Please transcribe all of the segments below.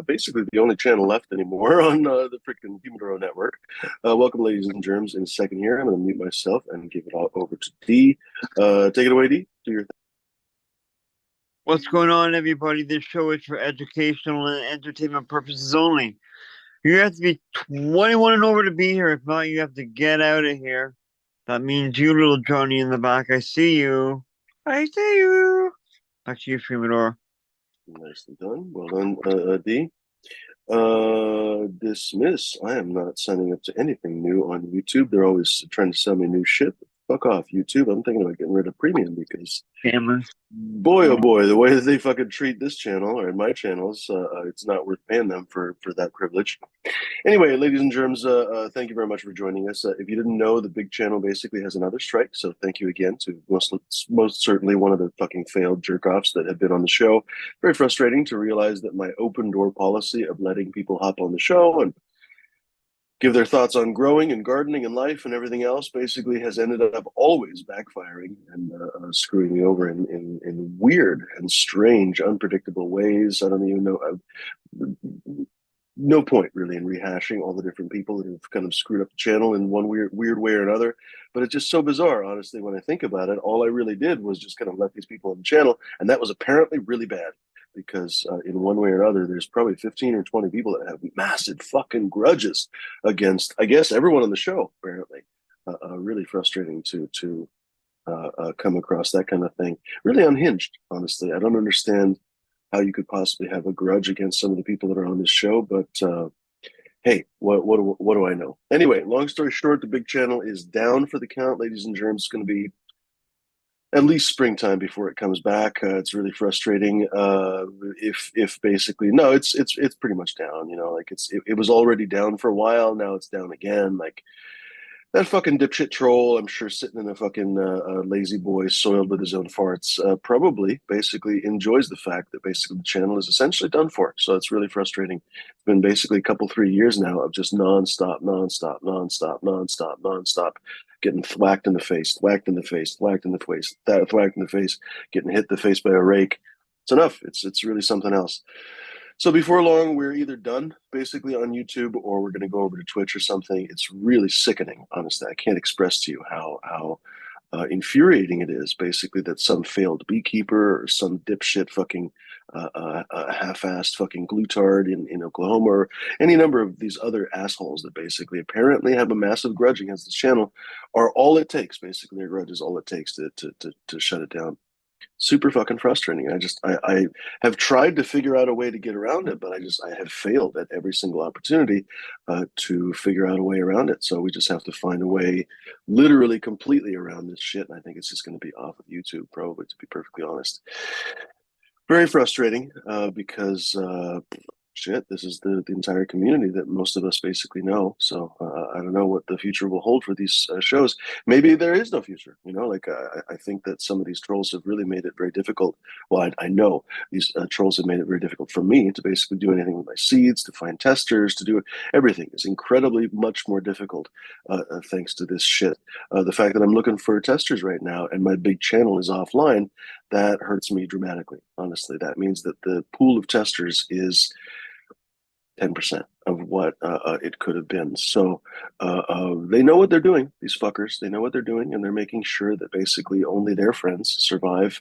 basically the only channel left anymore on the freaking Humidoro network. Welcome, ladies and germs. In a second here, I'm going to mute myself and give it all over to D. Take it away, D. Do your thing. What's going on, everybody? This show is for educational and entertainment purposes only. You have to be 21 and over to be here. If not, you have to get out of here. That means you, little Johnny in the back. I see you. I see you. Back to you, Freemador. Nicely done. Well done, D. Dismiss. I am not signing up to anything new on YouTube. They're always trying to sell me new shit. Fuck off, YouTube. I'm thinking about getting rid of premium because Cameras. boy, oh boy, the way that they fucking treat this channel or my channels, it's not worth paying them for that privilege. Anyway, ladies and germs, thank you very much for joining us. If you didn't know, the big channel basically has another strike, so thank you again to most certainly one of the fucking failed jerk-offs that have been on the show. Very frustrating to realize that my open door policy of letting people hop on the show and give their thoughts on growing and gardening and life and everything else basically has ended up always backfiring and screwing me over in weird and strange, unpredictable ways. I don't even know. No point really in rehashing all the different people that have kind of screwed up the channel in one weird way or another. But it's just so bizarre, honestly, when I think about it. All I really did was just kind of let these people on the channel, and that was apparently really bad because in one way or another, there's probably 15 or 20 people that have massive fucking grudges against, I guess, everyone on the show. Apparently, really frustrating to come across that kind of thing. Really unhinged, honestly. I don't understand how you could possibly have a grudge against some of the people that are on this show, but hey, what do I know? Anyway, long story short, the big channel is down for the count, ladies and germs. It's going to be at least springtime before it comes back. It's really frustrating. If basically no, it's pretty much down. You know, like it was already down for a while. Now it's down again. Like that fucking dipshit troll, I'm sure, sitting in a fucking lazy boy soiled with his own farts, probably basically enjoys the fact that basically the channel is essentially done for. So it's really frustrating. It's been basically a couple, 3 years now of just nonstop, getting thwacked in the face, thwacked in the face, thwacked in the face, thwacked in the face, getting hit in the face by a rake. It's enough. It's really something else. So before long, we're either done basically on YouTube or we're going to go over to Twitch or something. It's really sickening, honestly. I can't express to you how infuriating it is, basically, that some failed beekeeper or some dipshit fucking half-assed fucking glutard in Oklahoma or any number of these other assholes that basically apparently have a massive grudge against this channel are all it takes. Basically, their grudge is all it takes to shut it down. Super fucking frustrating. I have tried to figure out a way to get around it, but I have failed at every single opportunity to figure out a way around it. So we just have to find a way, literally completely around this shit. And I think it's just going to be off of YouTube, probably, to be perfectly honest. Very frustrating because shit, this is the entire community that most of us basically know. So I don't know what the future will hold for these shows. Maybe there is no future. You know, like I think that some of these trolls have really made it very difficult. Well, I know these trolls have made it very difficult for me to basically do anything with my seeds, to find testers, to do everything is incredibly much more difficult thanks to this shit. The fact that I'm looking for testers right now and my big channel is offline, that hurts me dramatically. Honestly, that means that the pool of testers is 10% of what it could have been. So they know what they're doing, these fuckers. They know what they're doing, and they're making sure that basically only their friends survive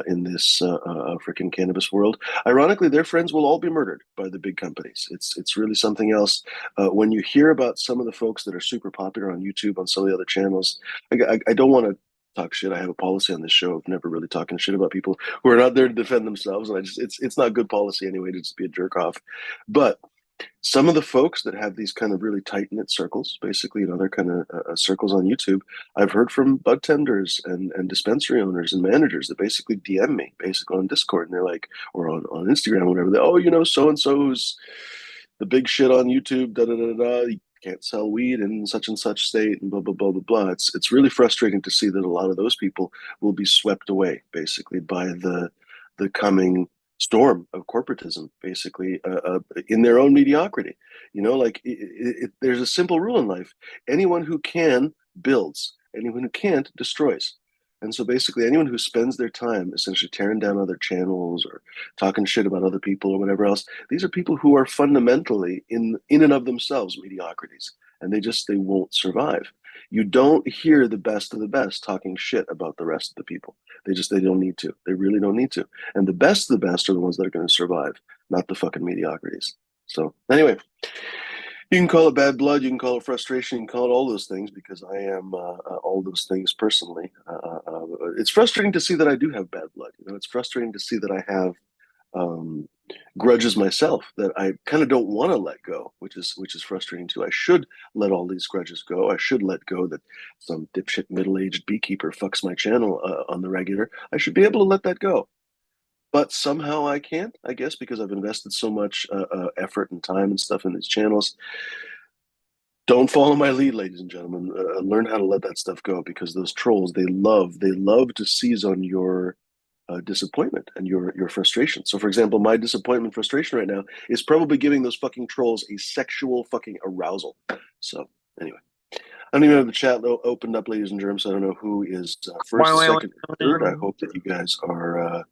in this freaking cannabis world. Ironically, their friends will all be murdered by the big companies. It's really something else. When you hear about some of the folks that are super popular on YouTube, on some of the other channels, I don't want to talk shit. I have a policy on this show of never really talking shit about people who are not there to defend themselves, and it's not good policy anyway to just be a jerk off. But some of the folks that have these kind of really tight knit circles, basically, they're kind of circles on YouTube. I've heard from bud tenders and dispensary owners and managers that basically DM me, basically on Discord, and they're like, or on Instagram, or whatever. Oh, so and so who's the big shit on YouTube. Da da da da. You can't sell weed in such and such state, and blah blah blah blah blah. It's really frustrating to see that a lot of those people will be swept away, basically, by the coming storm of corporatism, basically, in their own mediocrity. Like there's a simple rule in life: anyone who can builds, anyone who can't destroys. And so basically, anyone who spends their time essentially tearing down other channels or talking shit about other people or whatever else, these are people who are fundamentally in and of themselves mediocrities, and they won't survive. You don't hear the best of the best talking shit about the rest of the people. They don't need to. They really don't need to. And the best of the best are the ones that are going to survive, not the fucking mediocrities. So anyway, you can call it bad blood, you can call it frustration, you can call it all those things because I am all those things personally. It's frustrating to see that I do have bad blood. You know, it's frustrating to see that I have um, grudges myself that I kind of don't want to let go, which is frustrating too. I should let all these grudges go. I should let go that some dipshit middle-aged beekeeper fucks my channel on the regular. I should be able to let that go. But somehow I can't, I guess, because I've invested so much effort and time and stuff in these channels. Don't follow my lead, ladies and gentlemen. Learn how to let that stuff go because those trolls, they love to seize on your disappointment and your frustration. So, for example, my disappointment, frustration right now is probably giving those fucking trolls a sexual fucking arousal. So, anyway, I don't even have the chat opened up, ladies and germs. So I don't know who is first, second, or third. I hope that you guys are,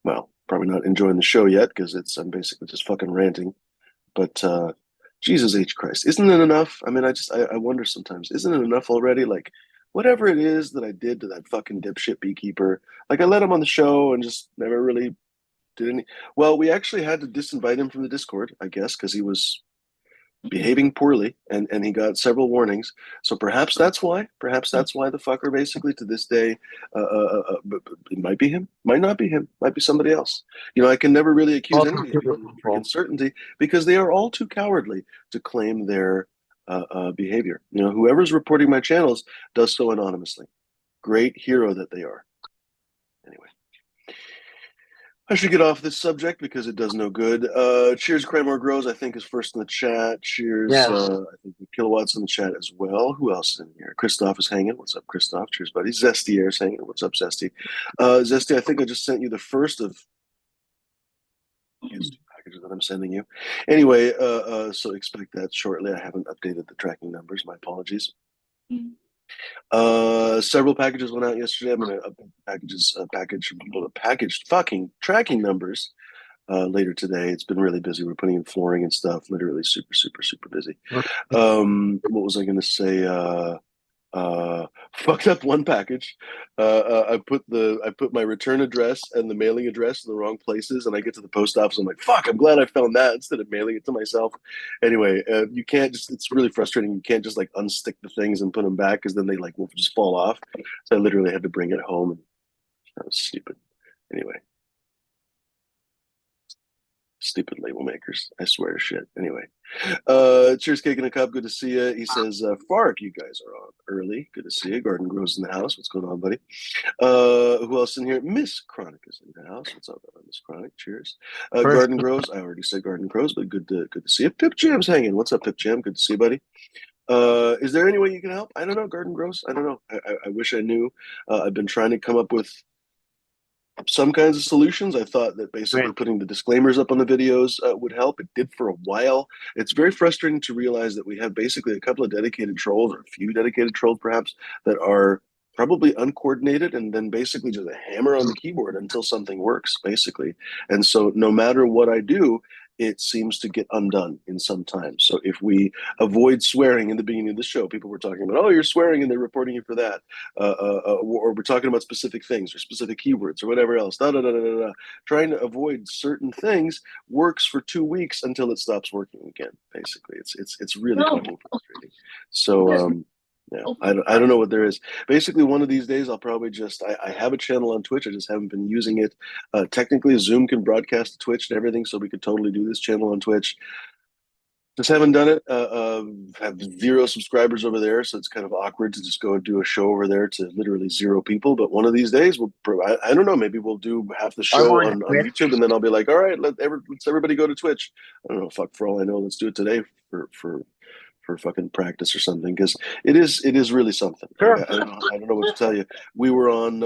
well, probably not enjoying the show yet because I'm basically just fucking ranting. But Jesus H Christ, isn't it enough? I mean, I wonder sometimes, isn't it enough already? Like, whatever it is that I did to that fucking dipshit beekeeper, like I let him on the show and just never really did any. Well, we actually had to disinvite him from the Discord, I guess, because he was behaving poorly and he got several warnings. So perhaps that's why. Perhaps that's why the fucker basically to this day, it might be him, might not be him, might be somebody else. You know, I can never really accuse any of these people with freaking certainty because they are all too cowardly to claim their behavior. You know, whoever's reporting my channels does so anonymously. Great hero that they are. Anyway. I should get off this subject because it does no good. Cheers, Cranmore Grows, I think, is first in the chat. Cheers, Yes. I think Kilowatts in the chat as well. Who else is in here? Christoph is hanging. What's up, Christoph? Cheers, buddy. Zesty is hanging. What's up, Zesty? Zesty, I think I just sent you the first of these two packages that I'm sending you. Anyway, so expect that shortly. I haven't updated the tracking numbers. My apologies. Several packages went out yesterday. I'm going to update packaged fucking tracking numbers later today. It's been really busy. We're putting in flooring and stuff. Literally super, super, super busy. What was I going to say? Fucked up one package. I put my return address and the mailing address in the wrong places, and I get to the post office. I'm like, fuck! I'm glad I found that instead of mailing it to myself. Anyway, you can't just. It's really frustrating. You can't just like unstick the things and put them back because then they like will just fall off. So I literally had to bring it home. And that was stupid. Anyway. Stupid label makers. I swear to shit. Anyway. Cheers, Cake in a Cup. Good to see you. He says, Fark, you guys are on early. Good to see you. Garden Grows in the house. What's going on, buddy? Who else in here? Miss Chronic is in the house. What's up, Miss Chronic? Cheers. Garden Grows. I already said Garden Grows, but good to see you. Pip Jam's hanging. What's up, Pip Jam? Good to see you, buddy. Is there any way you can help? I don't know, Garden Grows. I don't know. I wish I knew. I've been trying to come up with some kinds of solutions. I thought that basically putting the disclaimers up on the videos would help. It did for a while. It's very frustrating to realize that we have basically a couple of dedicated trolls, or a few dedicated trolls perhaps, that are probably uncoordinated and then basically just a hammer on the keyboard until something works, basically. And so no matter what I do, it seems to get undone in some time. So if we avoid swearing in the beginning of the show, people were talking about, oh, you're swearing and they're reporting you for that. Or we're talking about specific things or specific keywords or whatever else. Trying to avoid certain things works for 2 weeks until it stops working again. Basically, it's really fucking frustrating. So yeah, I don't know what there is. Basically, one of these days, I'll probably just, I have a channel on Twitch. I just haven't been using it. Technically, Zoom can broadcast to Twitch and everything, so we could totally do this channel on Twitch. Just haven't done it. Have 0 subscribers over there, so it's kind of awkward to just go and do a show over there to literally 0 people. But one of these days, I don't know, maybe we'll do half the show on YouTube, and then I'll be like, all right, let's everybody go to Twitch. I don't know, fuck, for all I know, let's do it today for fucking practice or something, because it is really something. Sure. I don't know what to tell you. We were on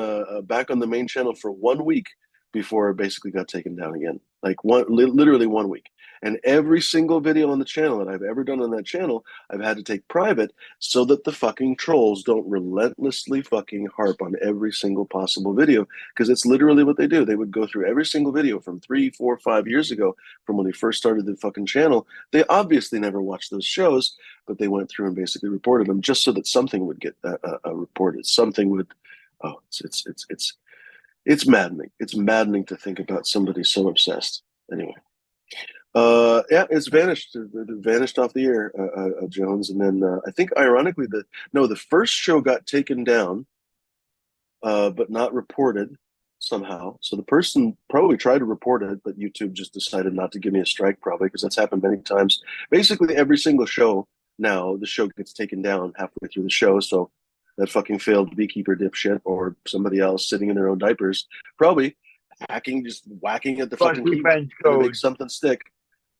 back on the main channel for 1 week before it basically got taken down again. Like literally 1 week. And every single video on the channel that I've ever done on that channel, I've had to take private so that the fucking trolls don't relentlessly fucking harp on every single possible video, because it's literally what they do. They would go through every single video from 3, 4, 5 years ago, from when they first started the fucking channel. They obviously never watched those shows, but they went through and basically reported them just so that something would get reported. Something would. Oh, it's maddening. It's maddening to think about somebody so obsessed. Anyway. Yeah, it's vanished. It vanished off the air, Jones. And then I think, ironically, the first show got taken down, but not reported somehow. So the person probably tried to report it, but YouTube just decided not to give me a strike, probably, because that's happened many times. Basically, every single show now, the show gets taken down halfway through the show. So that fucking failed beekeeper dipshit or somebody else sitting in their own diapers, probably hacking, just whacking at the fucking keyboard to make something stick.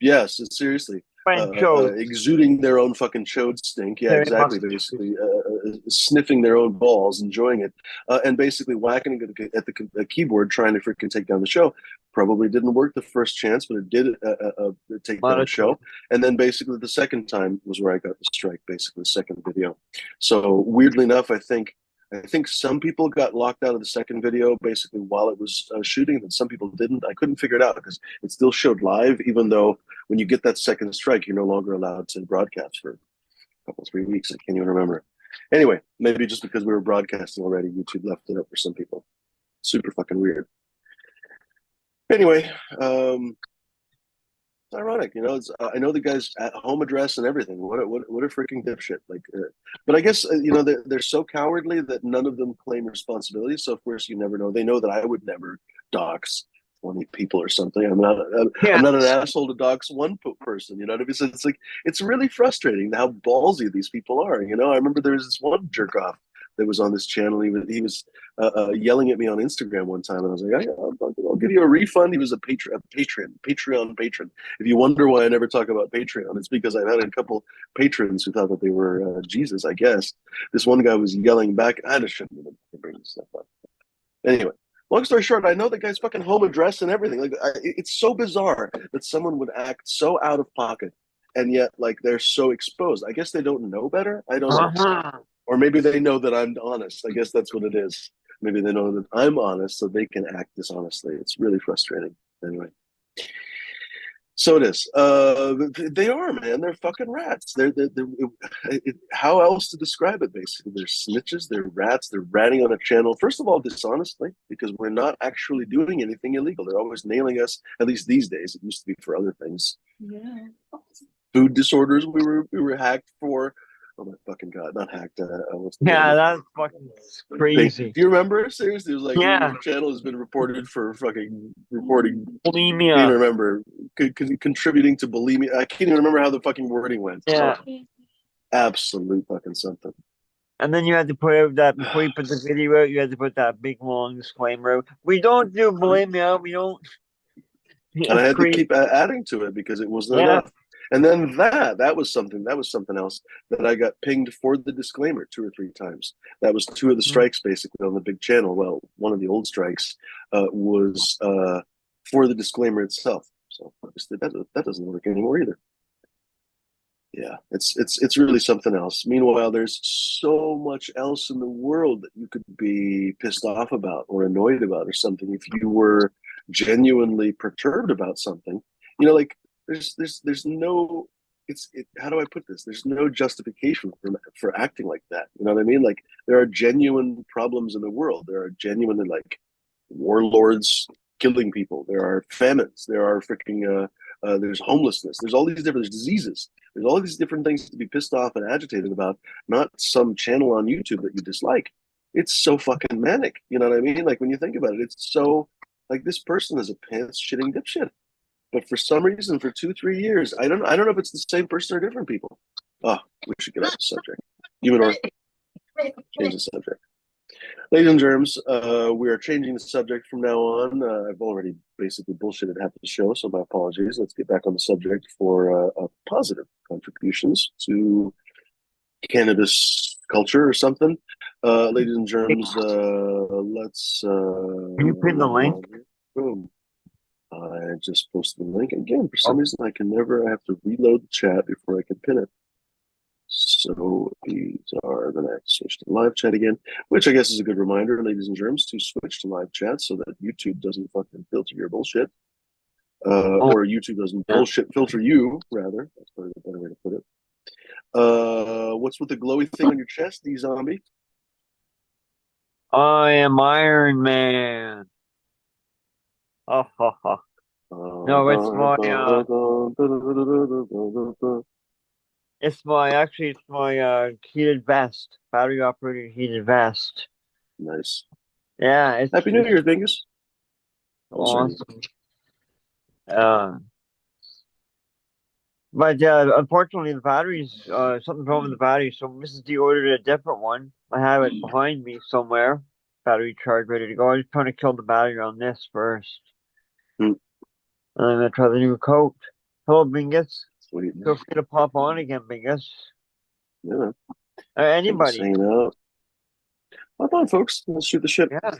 Yes, seriously. Exuding their own fucking chode stink. Yeah, exactly. Basically, sniffing their own balls, enjoying it, and basically whacking at the keyboard, trying to freaking take down the show. Probably didn't work the first chance, but it did take down the show. And then basically the second time was where I got the strike, basically the second video. So weirdly enough, I think some people got locked out of the second video basically while it was shooting, and some people didn't. I couldn't figure it out because it still showed live, even though when you get that second strike, you're no longer allowed to broadcast for a couple, 3 weeks. I can't even remember. Anyway, maybe just because we were broadcasting already, YouTube left it up for some people. Super fucking weird. Anyway, it's ironic, I know the guy's at home address and everything. What a freaking dipshit! But I guess they're so cowardly that none of them claim responsibility. So of course you never know. They know that I would never dox 20 people or something. I'm not an asshole to dox one person. You know what I mean? So it's really frustrating how ballsy these people are. I remember there was this one jerk off that was on this channel. He was yelling at me on Instagram one time, and I was like, I'll give you a refund. He was a Patreon patron. If you wonder why I never talk about Patreon, it's because I've had a couple patrons who thought that they were Jesus, I guess. This one guy was yelling back. I just shouldn't even bring this stuff up. Anyway, long story short, I know the guy's fucking home address and everything. It's so bizarre that someone would act so out of pocket, and yet they're so exposed. I guess they don't know better. I don't know. Or maybe they know that I'm honest. I guess that's what it is. Maybe they know that I'm honest, so they can act dishonestly. It's really frustrating. Anyway, so it is. They are, man. They're fucking rats. How else to describe it? Basically, they're snitches. They're rats. They're ratting on a channel. First of all, dishonestly, because we're not actually doing anything illegal. They're always nailing us. At least these days. It used to be for other things. Yeah. Food disorders. We were hacked for. Oh my fucking god! Not hacked. That's fucking crazy. Do you remember? Seriously, it was your channel has been reported for fucking reporting bulimia. I can't even remember contributing to bulimia. I can't even remember how the fucking wording went. Yeah, absolute fucking something. And then you had to put out that before you put the video out. You had to put that big long disclaimer out. We don't do bulimia. We don't. And I had to keep adding to it because it wasn't enough. And then that was something else that I got pinged for the disclaimer 2 or 3 times. That was 2 of the strikes basically on the big channel. Well, one of the old strikes was for the disclaimer itself. So obviously that doesn't work anymore either. Yeah, it's really something else. Meanwhile, there's so much else in the world that you could be pissed off about or annoyed about or something if you were genuinely perturbed about something. There's no how do I put this? There's no justification for acting like that. You know what I mean? There are genuine problems in the world. There are genuinely warlords killing people. There are famines. There are freaking there's homelessness. There's all these different diseases. There's all these different things to be pissed off and agitated about. Not some channel on YouTube that you dislike. It's so fucking manic. You know what I mean? When you think about it, it's so this person is a pants shitting dipshit. But for some reason, for 2-3 years, I don't know if it's the same person or different people. Oh, we should get off the subject. Humidor, change the subject. Ladies and germs, we are changing the subject from now on. I've already basically bullshitted half the show, so my apologies. Let's get back on the subject for positive contributions to cannabis culture or something. Ladies and germs, let's... Can you pin the link? Boom. I just posted the link again. For some Oh. reason, I have to reload the chat before I can pin it. So these are, then I have to switch to live chat again, which I guess is a good reminder, ladies and germs, to switch to live chat so that YouTube doesn't fucking filter your bullshit. Oh, Or YouTube doesn't yeah. bullshit filter you, rather. That's probably a better way to put it. What's with the glowy thing on your chest, the zombie? I am Iron Man. Oh, ha, ha. No, it's my heated vest, battery operated heated vest. Nice. Yeah, Happy New it's Year, Dingus. awesome. Uh, but unfortunately, the batteries, something's wrong with the battery. So Mrs. D ordered a different one. I have it behind me somewhere. Battery charged, ready to go. I'm just trying to kill the battery on this first. Hmm. And I'm gonna try the new coat. Hello, Bingus. Sweet. Feel free to pop on again, Bingus. Yeah. Anybody. Hanging out. Hop on, folks. Let's shoot the shit. Yeah.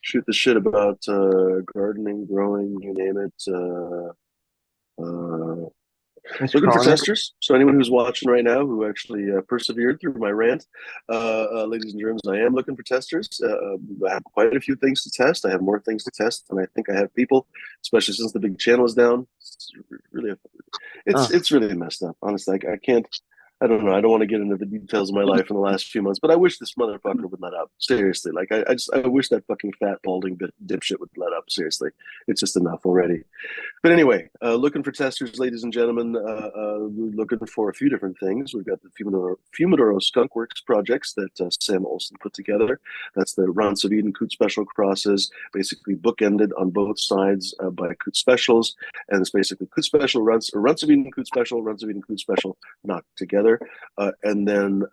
Shoot the shit about gardening, growing, you name it. Looking for testers. So anyone who's watching right now who actually persevered through my rant, ladies and germs, I am looking for testers. I have quite a few things to test. I have more things to test than I think I have people, especially since the big channel is down. It's really, it's really messed up. Honestly, I can't. I don't know. I don't want to get into the details of my life in the last few months, but I wish this motherfucker would let up. Seriously, like I wish that fucking fat balding dipshit would let up. Seriously, it's just enough already. But anyway, looking for testers, ladies and gentlemen. Looking for a few different things. We've got the Fumidoro Skunk Works projects that Sam Olson put together. That's the Runts of Eden Coot Special crosses, basically bookended on both sides by Coot Specials, and it's basically Coot Special Runts, or Runts of Eden Coot Special, Runts of Eden Coot Special knocked together, and then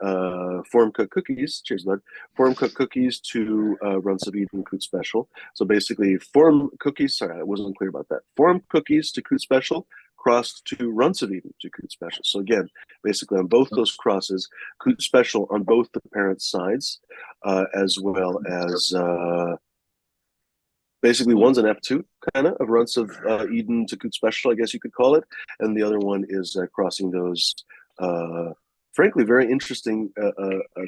Form Cook Cookies. Cheers, bud. Form Cook Cookies to Runts of Eden Coot Special. So basically, Form Cookies. Sorry, I wasn't clear about that. Form Cookies to Coot Special crossed to Runts of Eden to Coot Special. So again, basically on both those crosses, Coot Special on both the parent sides, as well as basically one's an F2 kind of Runts of Eden to Coot Special, I guess you could call it, and the other one is crossing those. Frankly, very interesting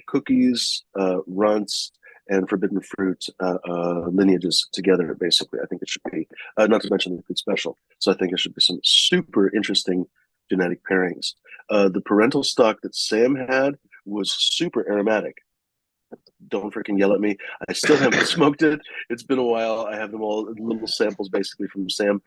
cookies, runts, and forbidden fruit lineages together. Basically, I think it should be not to mention the Coot Special. So I think it should be some super interesting genetic pairings. The parental stock that Sam had was super aromatic. Don't freaking yell at me. I still haven't smoked it. It's been a while. I have them all little samples basically from Sam,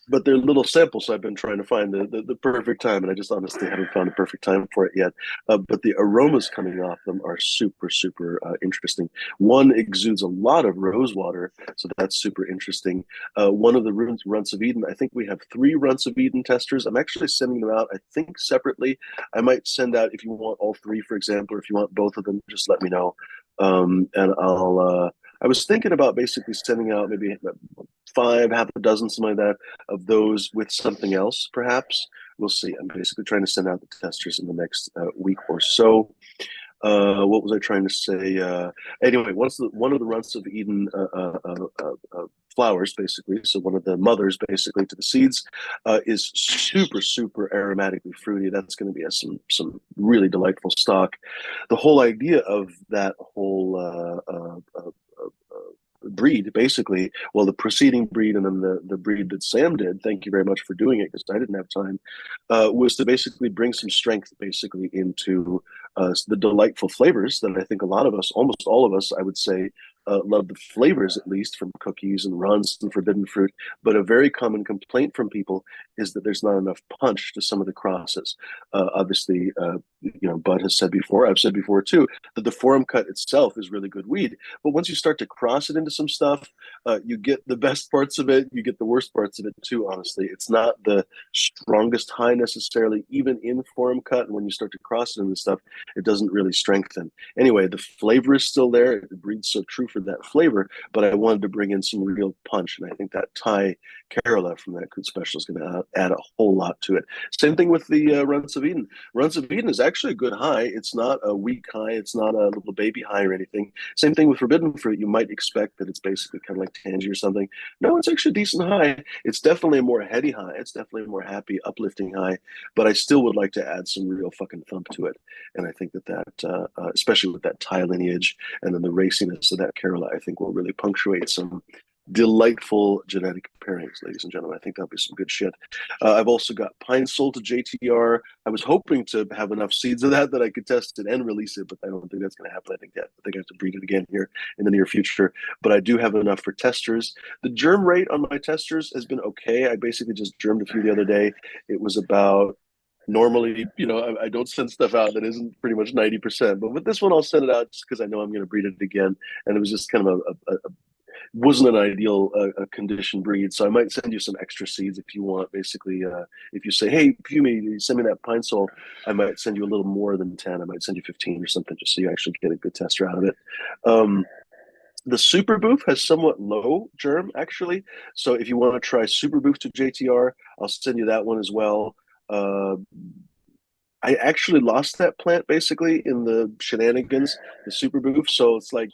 but they're little samples, so I've been trying to find the perfect time, and I just honestly haven't found a perfect time for it yet. But the aromas coming off them are super, super interesting. One exudes a lot of rose water, so that's super interesting. One of the Runts of Eden, I think we have 3 Runts of Eden testers. I'm actually sending them out, I think, separately. I might send out, if you want all 3, for example, or if you want both of them, just let me know. And I was thinking about basically sending out maybe 5, half a dozen, something like that, of those with something else, perhaps. We'll see. I'm basically trying to send out the testers in the next week or so. What was I trying to say? Anyway, one of the Runts of Eden flowers, basically, so one of the mothers, basically, to the seeds, is super, super aromatically fruity. That's going to be some really delightful stock. The whole idea of that whole breed, basically, well, the preceding breed and then the breed that Sam did, thank you very much for doing it because I didn't have time, was to basically bring some strength basically into the delightful flavors that I think a lot of us, almost all of us, I would say, love the flavors, at least from cookies and runs and forbidden fruit. But a very common complaint from people is that there's not enough punch to some of the crosses. Obviously, Bud has said before, I've said before too, that the Forum cut itself is really good weed. But once you start to cross it into some stuff, you get the best parts of it, you get the worst parts of it too, honestly. It's not the strongest high necessarily, even in Forum cut. And when you start to cross it into stuff, it doesn't really strengthen. Anyway, the flavor is still there. It breeds so true for that flavor, but I wanted to bring in some real punch. And I think that Thai Kerala from that Coot Special is going to add a whole lot to it. Same thing with the Runs of Eden. Runs of Eden is actually a good high. It's not a weak high. It's not a little baby high or anything. Same thing with Forbidden Fruit. You might expect that it's basically kind of like Tangy or something. No, it's actually a decent high. It's definitely a more heady high. It's definitely a more happy, uplifting high. But I still would like to add some real fucking thump to it. And I think that especially with that Thai lineage and then the raciness of that Kerala, I think will really punctuate some delightful genetic pairings, ladies and gentlemen. I think that'll be some good shit. I've also got Pine Sol to JTR. I was hoping to have enough seeds of that I could test it and release it, but I don't think that's going to happen. I think I have to breed it again here in the near future. But I do have enough for testers. The germ rate on my testers has been okay. I basically just germed a few the other day. It was about normally, I don't send stuff out that isn't pretty much 90%, but with this one, I'll send it out just because I know I'm going to breed it again. And it was just kind of wasn't an ideal condition breed, so I might send you some extra seeds if you want. Basically, if you say, "Hey, Pumi, send me that Pine Sol," I might send you a little more than 10. I might send you 15 or something, just so you actually get a good tester out of it. The Super Boof has somewhat low germ, actually. So if you want to try Super Boof to JTR, I'll send you that one as well. I actually lost that plant basically in the shenanigans, the Super Boof. So it's like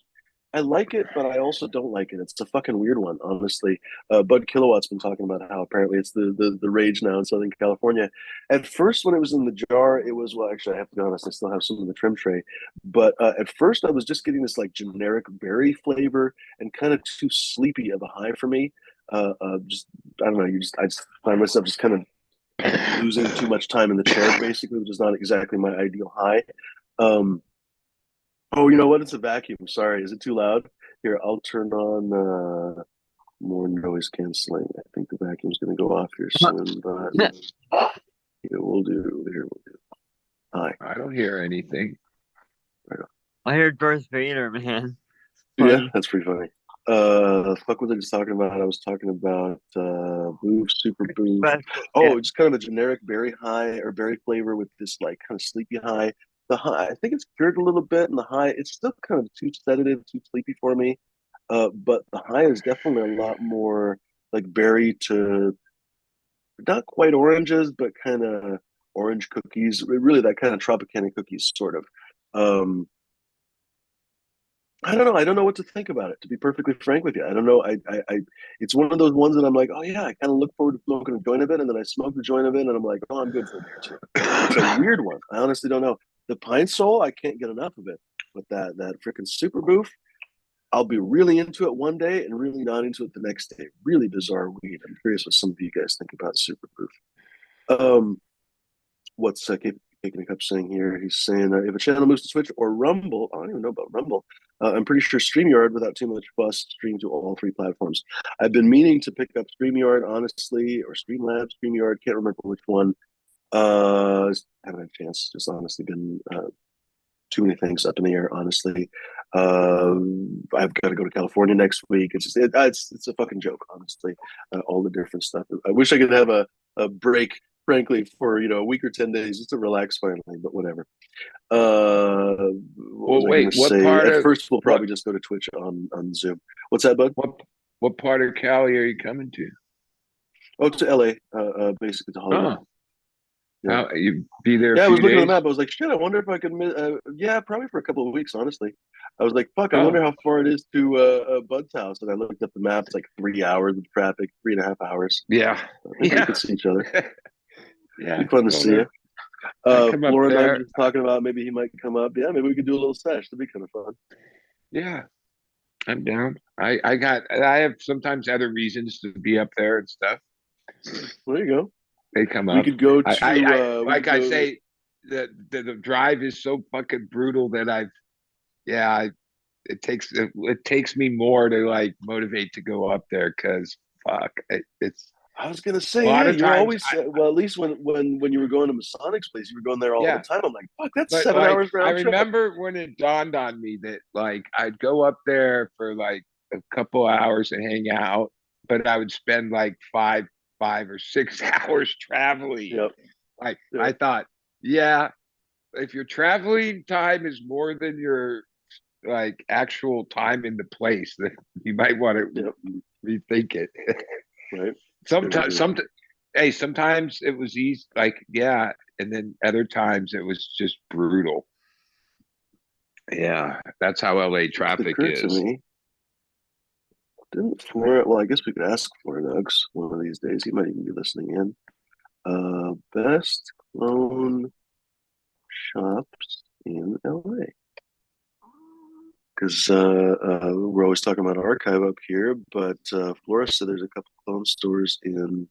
I like it, but I also don't like it. It's a fucking weird one, honestly. Bud Kilowatt's been talking about how apparently it's the rage now in Southern California. At first, when it was in the jar, it was, well, actually, I have to be honest, I still have some in the trim tray. But at first, I was just getting this like generic berry flavor and kind of too sleepy of a high for me. Just I don't know. I just find myself just kind of losing too much time in the chair, basically, which is not exactly my ideal high. Oh, you know what? It's a vacuum. Sorry. Is it too loud? Here, I'll turn on more noise canceling. I think the vacuum's going to go off here soon, but here we'll do. Hi. I don't hear anything. I hear Darth Vader, man. Yeah, that's pretty funny. Fuck was I just talking about? I was talking about Boof, Super Boof. Oh, just kind of a generic berry high or berry flavor with this like kind of sleepy high. The high, I think it's cured a little bit, and the high, it's still kind of too sedative, too sleepy for me. But the high is definitely a lot more like berry to not quite oranges, but kind of orange cookies. Really, that kind of Tropicana cookies, sort of. I don't know. I don't know what to think about it. To be perfectly frank with you, I don't know. It's one of those ones that I'm like, oh yeah, I kind of look forward to smoking a joint of it, and then I smoke the joint of it, and I'm like, oh, I'm good for a day or two. It's a weird one. I honestly don't know. The Pine Sol, I can't get enough of it. But that freaking Super Boof, I'll be really into it one day and really not into it the next day. Really bizarre weed. I'm curious what some of you guys think about Super Boof. What's Kicking Cup saying here? He's saying if a channel moves to Twitch or Rumble, I don't even know about Rumble. I'm pretty sure StreamYard, without too much fuss, stream to all three platforms. I've been meaning to pick up StreamYard, honestly, or Streamlabs, StreamYard. Can't remember which one. Haven't had a chance. Just honestly been too many things up in the air. Honestly, I've got to go to California next week. It's a fucking joke. Honestly, all the different stuff. I wish I could have a break, frankly, for a week or 10 days just to relax finally, but whatever. Well, wait, what part at first we'll probably just go to Twitch on Zoom. What's that, bud? What part of Cali are you coming to? Oh, to LA, basically to Hollywood. Oh. Yeah. You be there? Yeah, I was looking at the map. I was like, shit, I wonder if I could. Yeah, probably for a couple of weeks, honestly. I was like, fuck, I wonder how far it is to Bud's house. And I looked up the map. It's like 3 hours of traffic, 3.5 hours. Yeah. We could see each other. Yeah. It'd be fun to see you. Lauren and I were just talking about maybe he might come up. Yeah, maybe we could do a little sesh. That'd be kind of fun. Yeah. I'm down. I have sometimes other reasons to be up there and stuff. There you go. They come up. We could go to I say the drive is so fucking brutal that it takes me more to like motivate to go up there because fuck it's. I was gonna say, yeah, you're always well. At least when you were going to Masonic's place, you were going there all the time. I'm like, fuck, that's 7 hours round trip. I remember when it dawned on me that like I'd go up there for like a couple hours and hang out, but I would spend like 5 or 6 hours traveling. Yep. I thought, yeah, if your traveling time is more than your like actual time in the place that you might want to Yep. rethink it. Right. Sometimes, hey, sometimes it was easy, like, yeah, and then other times it was just brutal. Yeah, that's how LA It traffic occurred to is. me. Didn't Flora? Well, I guess we could ask Flora Nugs one of these days. He might even be listening in. Best clone shops in LA. Because we're always talking about archive up here, but Flora said there's a couple clone stores in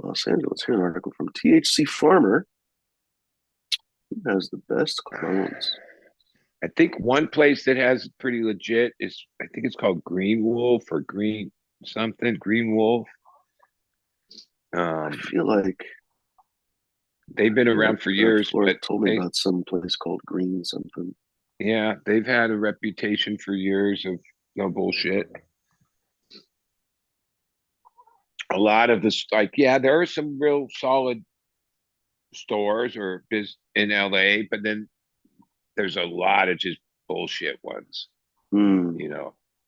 Los Angeles. Here's an article from THC Farmer. Who has the best clones? I think one place that has pretty legit is, I think it's called Green Wolf or Green something, Green Wolf. I feel like They've been around for years, Flora but told me about some place called Green something. yeah, they've had a reputation for years of no bullshit. A lot of this, like, yeah, there are some real solid stores or biz in LA, but then there's a lot of just bullshit ones, Hmm.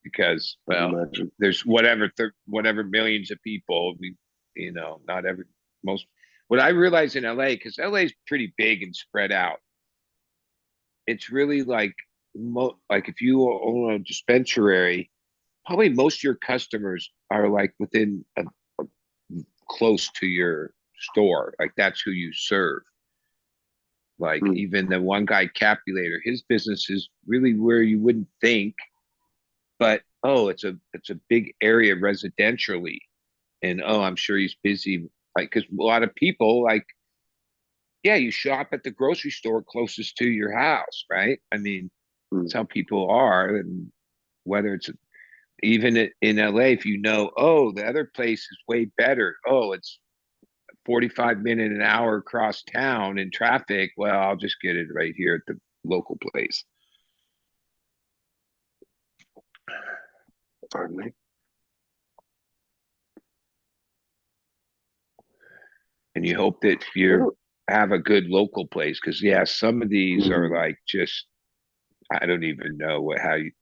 because, I well, imagine. there's whatever millions of people. Not every most. What I realize in LA, because LA is pretty big and spread out, it's really like like if you own a dispensary, probably most of your customers are like within close to your store. Like that's who you serve. Like even the one guy Capulator, his business is really where you wouldn't think, but oh, it's a big area residentially, and oh, I'm sure he's busy. Like because a lot of people like, yeah, you shop at the grocery store closest to your house, right? I mean, that's how people are, and whether it's even in LA, if oh, the other place is way better. Oh, it's 45-minute, an hour across town in traffic. Well, I'll just get it right here at the local place. Pardon me. And you hope that you have a good local place, because yeah, some of these are like just, I don't even know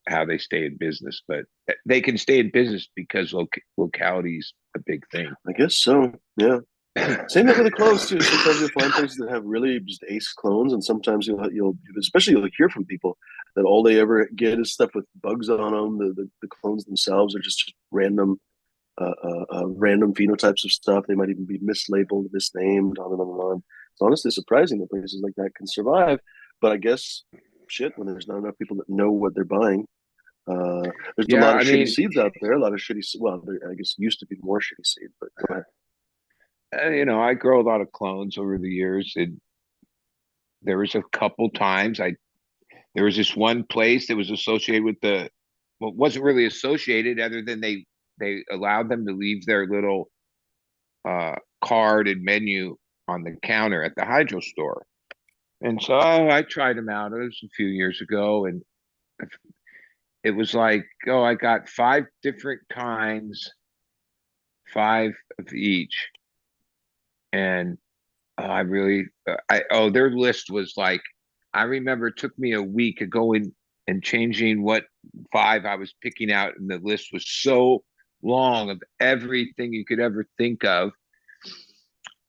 how they stay in business, but they can stay in business because locality is a big thing. I guess so. Yeah. Same thing with the clones too. Sometimes you'll find places that have really just ace clones, and sometimes you'll especially you'll hear from people that all they ever get is stuff with bugs on them. The clones themselves are just random random phenotypes of stuff. They might even be mislabeled, misnamed, on and on and on. It's honestly surprising that places like that can survive. But I guess shit, when there's not enough people that know what they're buying, there's a lot of shitty seeds out there. A lot of shitty. Well, I guess used to be more shitty seeds, but go ahead. I grow a lot of clones over the years, and there was a couple times there was this one place that was associated with it wasn't really associated other than they allowed them to leave their little card and menu on the counter at the hydro store. And so I tried them out. It was a few years ago, and it was like, oh, I got 5 different kinds, 5 of each. And their list was like, I remember it took me a week of going and changing what 5 I was picking out, and the list was so long of everything you could ever think of.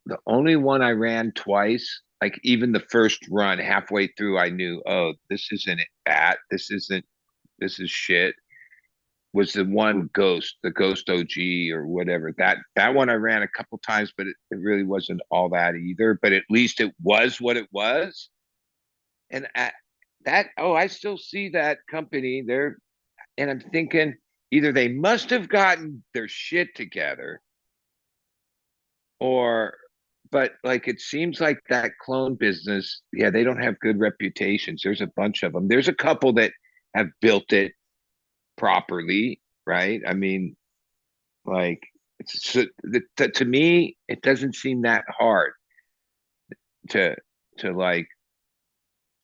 The only one I ran twice, like even the first run, halfway through, I knew, oh, this isn't that. This is shit. Was the one Ghost, the Ghost OG or whatever. That one I ran a couple times, but it really wasn't all that either. But at least it was what it was. And I still see that company there, and I'm thinking either they must have gotten their shit together, but like it seems like that clone business, yeah, they don't have good reputations. There's a bunch of them. There's a couple that have built it properly, right? I mean, like to me, it doesn't seem that hard to like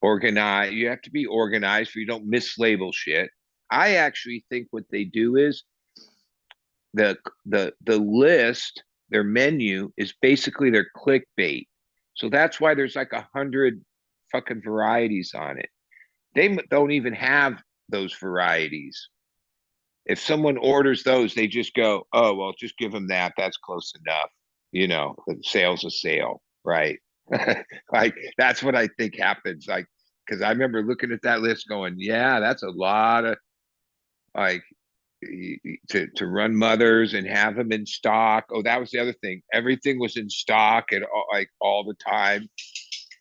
organize. You have to be organized so you don't mislabel shit. I actually think what they do is the list, their menu is basically their clickbait. So that's why there's like 100 fucking varieties on it. don't even have those varieties. If someone orders those, they just go, oh, well, just give them that. That's close enough. You know, the sale's a sale, right? Like, that's what I think happens. Like, because I remember looking at that list going, yeah, that's a lot of, like, to run mothers and have them in stock. Oh, that was the other thing. Everything was in stock and like all the time.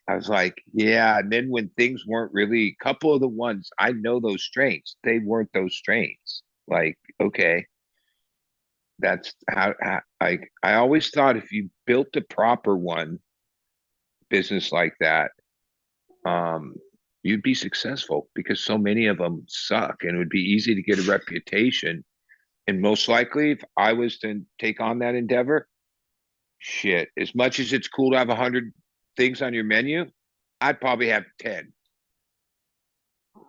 I was like, yeah. And then when things weren't really, a couple of the ones I know those strains, they weren't those strains. Like, okay, that's how I always thought if you built a proper one business like that, you'd be successful because so many of them suck, and it would be easy to get a reputation. And most likely, if I was to take on that endeavor, shit, as much as it's cool to have 100 things on your menu, I'd probably have 10,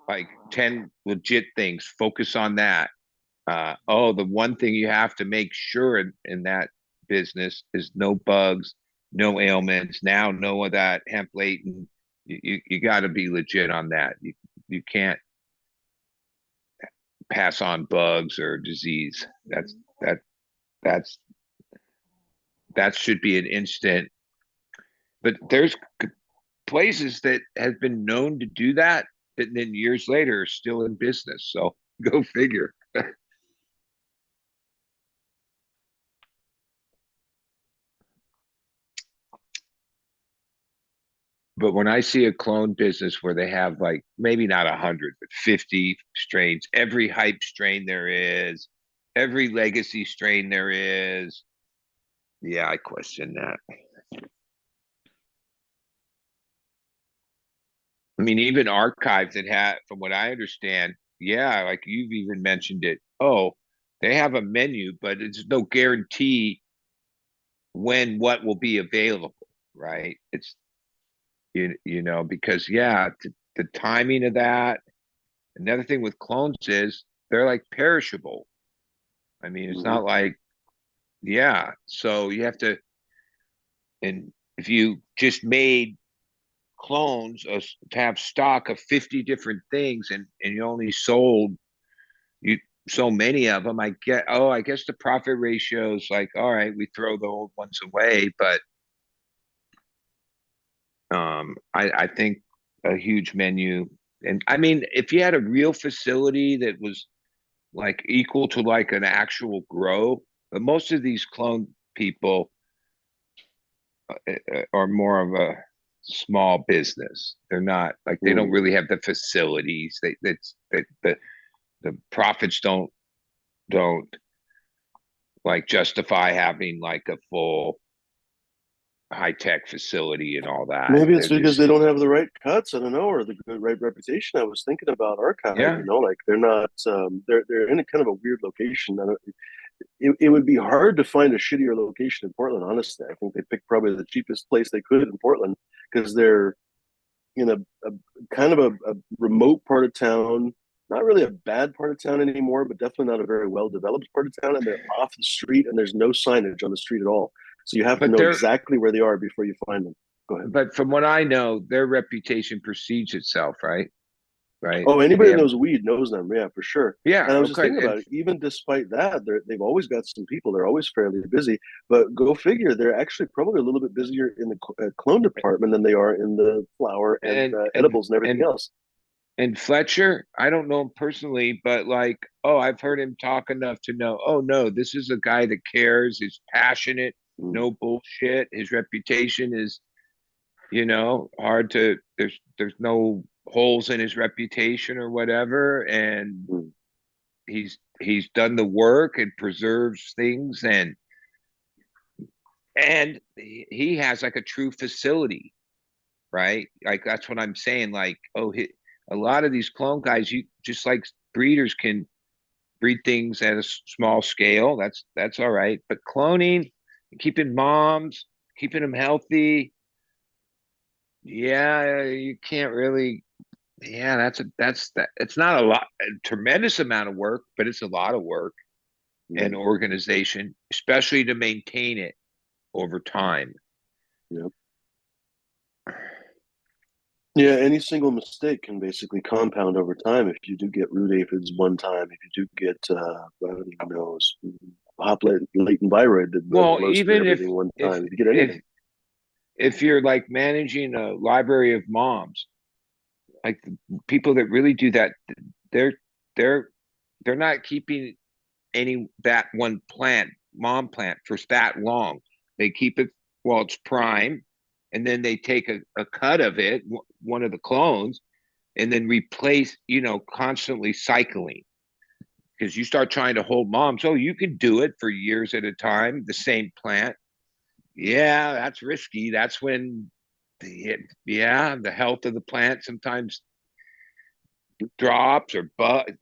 like 10 legit things. Focus on that. The one thing you have to make sure in that business is no bugs, no ailments. Now, no of that hemp latent. You got to be legit on that. You can't pass on bugs or disease. That's that should be an instant. But there's places that have been known to do that, and then years later are still in business. So go figure. But when I see a clone business where they have like maybe not 100, but 50 strains, every hype strain there is, every legacy strain there is, yeah, I question that. I mean, even archives that have, from what I understand, yeah, like you've even mentioned it. Oh, they have a menu, but it's no guarantee when what will be available, right? It's you know, because yeah, the timing of that. Another thing with clones is they're like perishable. I mean, it's not like, yeah. So you have to, and if you just made clones to have stock of 50 different things and you only sold you so many of them, I guess the profit ratio is like, all right, we throw the old ones away. But I think a huge menu, and I mean, if you had a real facility that was like equal to like an actual grow, but most of these clone people are more of a small business. They're not like, they don't really have the facilities. The profits don't like justify having like a full high tech facility and all that. Maybe it's They're because just, they don't have the right cuts. I don't know, or the good right reputation. I was thinking about Archive. yeah. Like they're not. They're in a kind of a weird location. It would be hard to find a shittier location in Portland. Honestly, I think they picked probably the cheapest place they could in Portland because they're in a kind of a remote part of town. Not really a bad part of town anymore, but definitely not a very well developed part of town. And they're off the street, and there's no signage on the street at all. So you have to But know they're, exactly where they are before you find them. Go ahead. but from what I know, their reputation precedes itself, right? Right. Oh, They anybody that have, knows weed knows them, yeah, for sure. yeah, And I was just okay. thinking And about it. Even despite that, they've always got some people. They're always fairly busy. But go figure, they're actually probably a little bit busier in the clone department than they are in the flower and and and edibles and everything and else. and Fletcher, I don't know him personally, but like, oh, I've heard him talk enough to know, oh no, this is a guy that cares, is passionate, Mm, no bullshit. His reputation is, hard to, there's no holes in his reputation or whatever. And mm, he's done the work and preserves things, and he has like a true facility, right? Like that's what I'm saying. Like, oh, a lot of these clone guys, you just like breeders can breed things at a small scale. That's all right. But cloning, keeping moms, keeping them healthy, yeah, you can't really. Yeah, that's that. It's not a tremendous amount of work, but it's a lot of work and mm, organization, especially to maintain it over time. yeah. Yeah, any single mistake can basically compound over time. If you do get root aphids one time, if you do get, I don't even know, hop latent viroid, the Well, low speed even everything one if time, if you get if anything. if you're like managing a library of moms, like the people that really do that, they're they're they're not keeping any that one plant, mom plant, for that long. They keep it while it's prime, and then they take a cut of it, one of the clones, and then replace, constantly cycling. Because you start trying to hold moms, oh, you can do it for years at a time, the same plant. Yeah, that's risky. That's when the health of the plant sometimes drops, or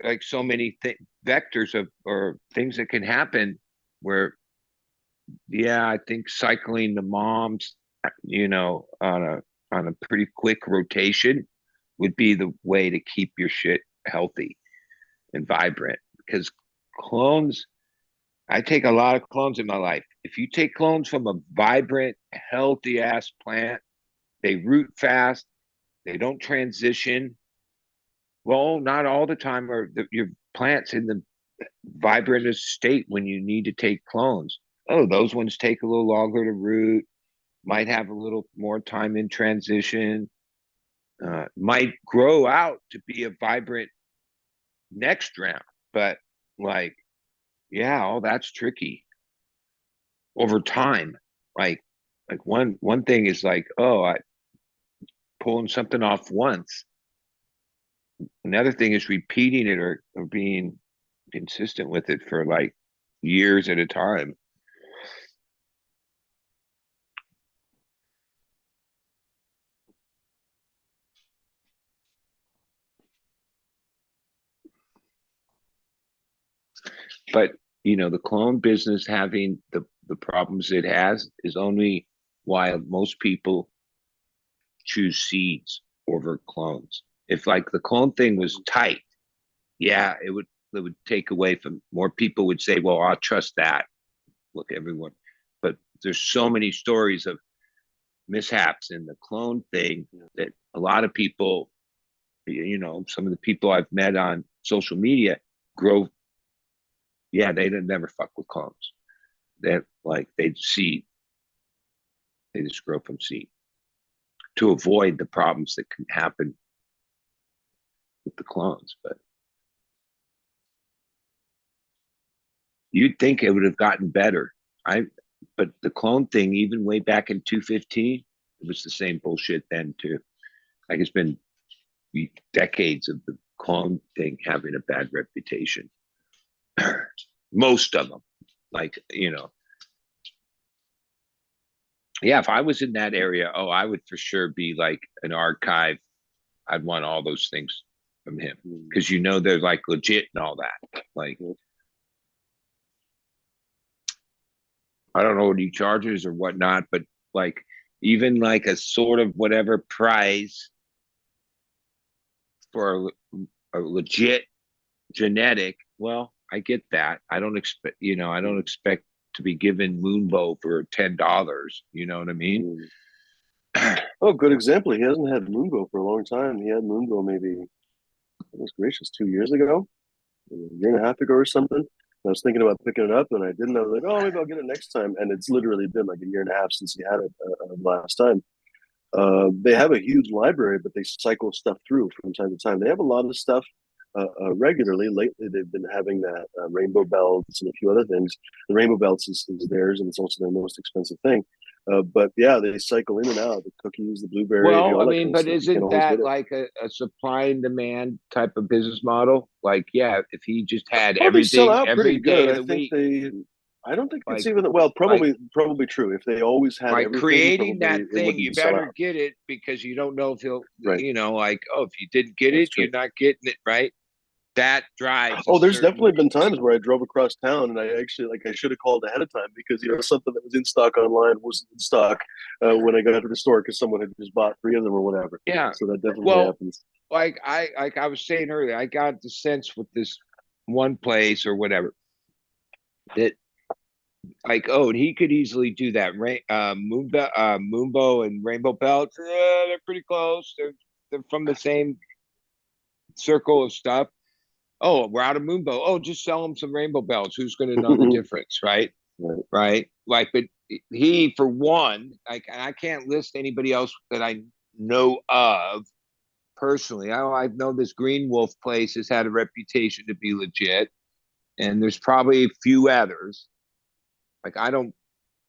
like so many vectors of or things that can happen where, yeah, I think cycling the moms, on a pretty quick rotation would be the way to keep your shit healthy and vibrant. Because clones, I take a lot of clones in my life. If you take clones from a vibrant, healthy ass plant, they root fast, they don't transition. Well, not all the time are your plants in the vibrant state when you need to take clones. Oh, those ones take a little longer to root, might have a little more time in transition, might grow out to be a vibrant next round. But like, yeah, all that's tricky over time. Like, one thing is like, oh, I pulling something off once. Another thing is repeating it, or being consistent with it for like years at a time. But the clone business having the problems it has is only why most people choose seeds over clones. If like the clone thing was tight, yeah, it would take away from, more people would say, well, I'll trust that. Look, everyone. But there's so many stories of mishaps in the clone thing that a lot of people, some of the people I've met on social media grow, yeah, they didn't never fuck with clones. That like they just grow from seed to avoid the problems that can happen with the clones. But you'd think it would have gotten better. I but the clone thing, even way back in 2015, it was the same bullshit then too. Like, it's been decades of the clone thing having a bad reputation. Most of them, like, yeah, if I was in that area, oh, I would for sure be like an archive. I'd want all those things from him, because they're like legit and all that. Like, I don't know what he charges or whatnot, but like, even like a sort of whatever price for a legit genetic, well, I get that. I don't expect to be given Moonbow for $10. You know what I mean? Oh, good example. He hasn't had Moonbow for a long time. He had Moonbow maybe, goodness gracious, 2 years ago, a year and a half ago or something. I was thinking about picking it up, and I didn't. I was like, oh, maybe I'll get it next time. And it's literally been like a year and a half since he had it last time. They have a huge library, but they cycle stuff through from time to time. They have a lot of stuff regularly. Lately, they've been having that rainbow belts and a few other things. The rainbow belts is theirs, and it's also their most expensive thing. But yeah, they cycle in and out the cookies, the blueberry, Well, I all that mean, kind of but stuff. You can't isn't always get that it. like a supply and demand type of business model? Like, yeah, if he just had Oh, they sell everything out pretty every day good. of I the think week, they. I don't think it's like even well. like Probably true. If they always had like everything, creating probably that it thing, wouldn't you sell better out. get it, because you don't know if he'll, Right. like, oh, if you didn't get That's it, true. you're not getting it, right? That drives a Oh, there's certain, definitely been times where I drove across town and I actually I should have called ahead of time because something that was in stock online wasn't in stock when I got to the store because someone had just bought three of them or whatever. yeah. So that definitely Well, happens. like I was saying earlier, I got the sense with this one place or whatever that, like, oh, and he could easily do that. Moonbow and Rainbow Belts, they're pretty close. They're they're from the same circle of stuff. Oh, we're out of Moonbow. Oh, just sell them some Rainbow Bells. Who's going to know the difference, right? Right. Right. Like, but he, for one, like, and I can't list anybody else that I know of personally. I know this Green Wolf place has had a reputation to be legit, and there's probably a few others. Like, I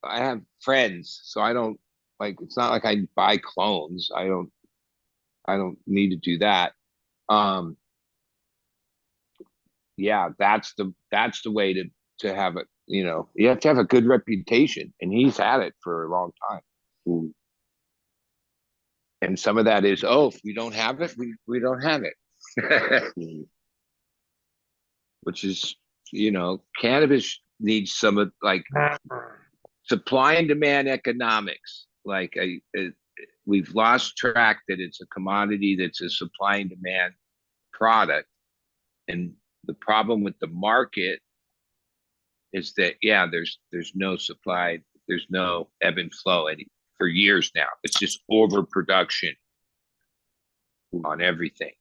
have friends, so I don't, like, it's not like I buy clones. I don't need to do that. Um, yeah, that's the way to have it. You know, you have to have a good reputation, and he's had it for a long time. Mm. And some of that is, oh, if we don't have it, we don't have it. Mm. Which is, you know, cannabis needs some of, like, supply and demand economics. Like, we've lost track that it's a commodity that's a supply and demand product. And the problem with the market is that, yeah, there's no supply, there's no ebb and flow for years now. It's just overproduction on everything.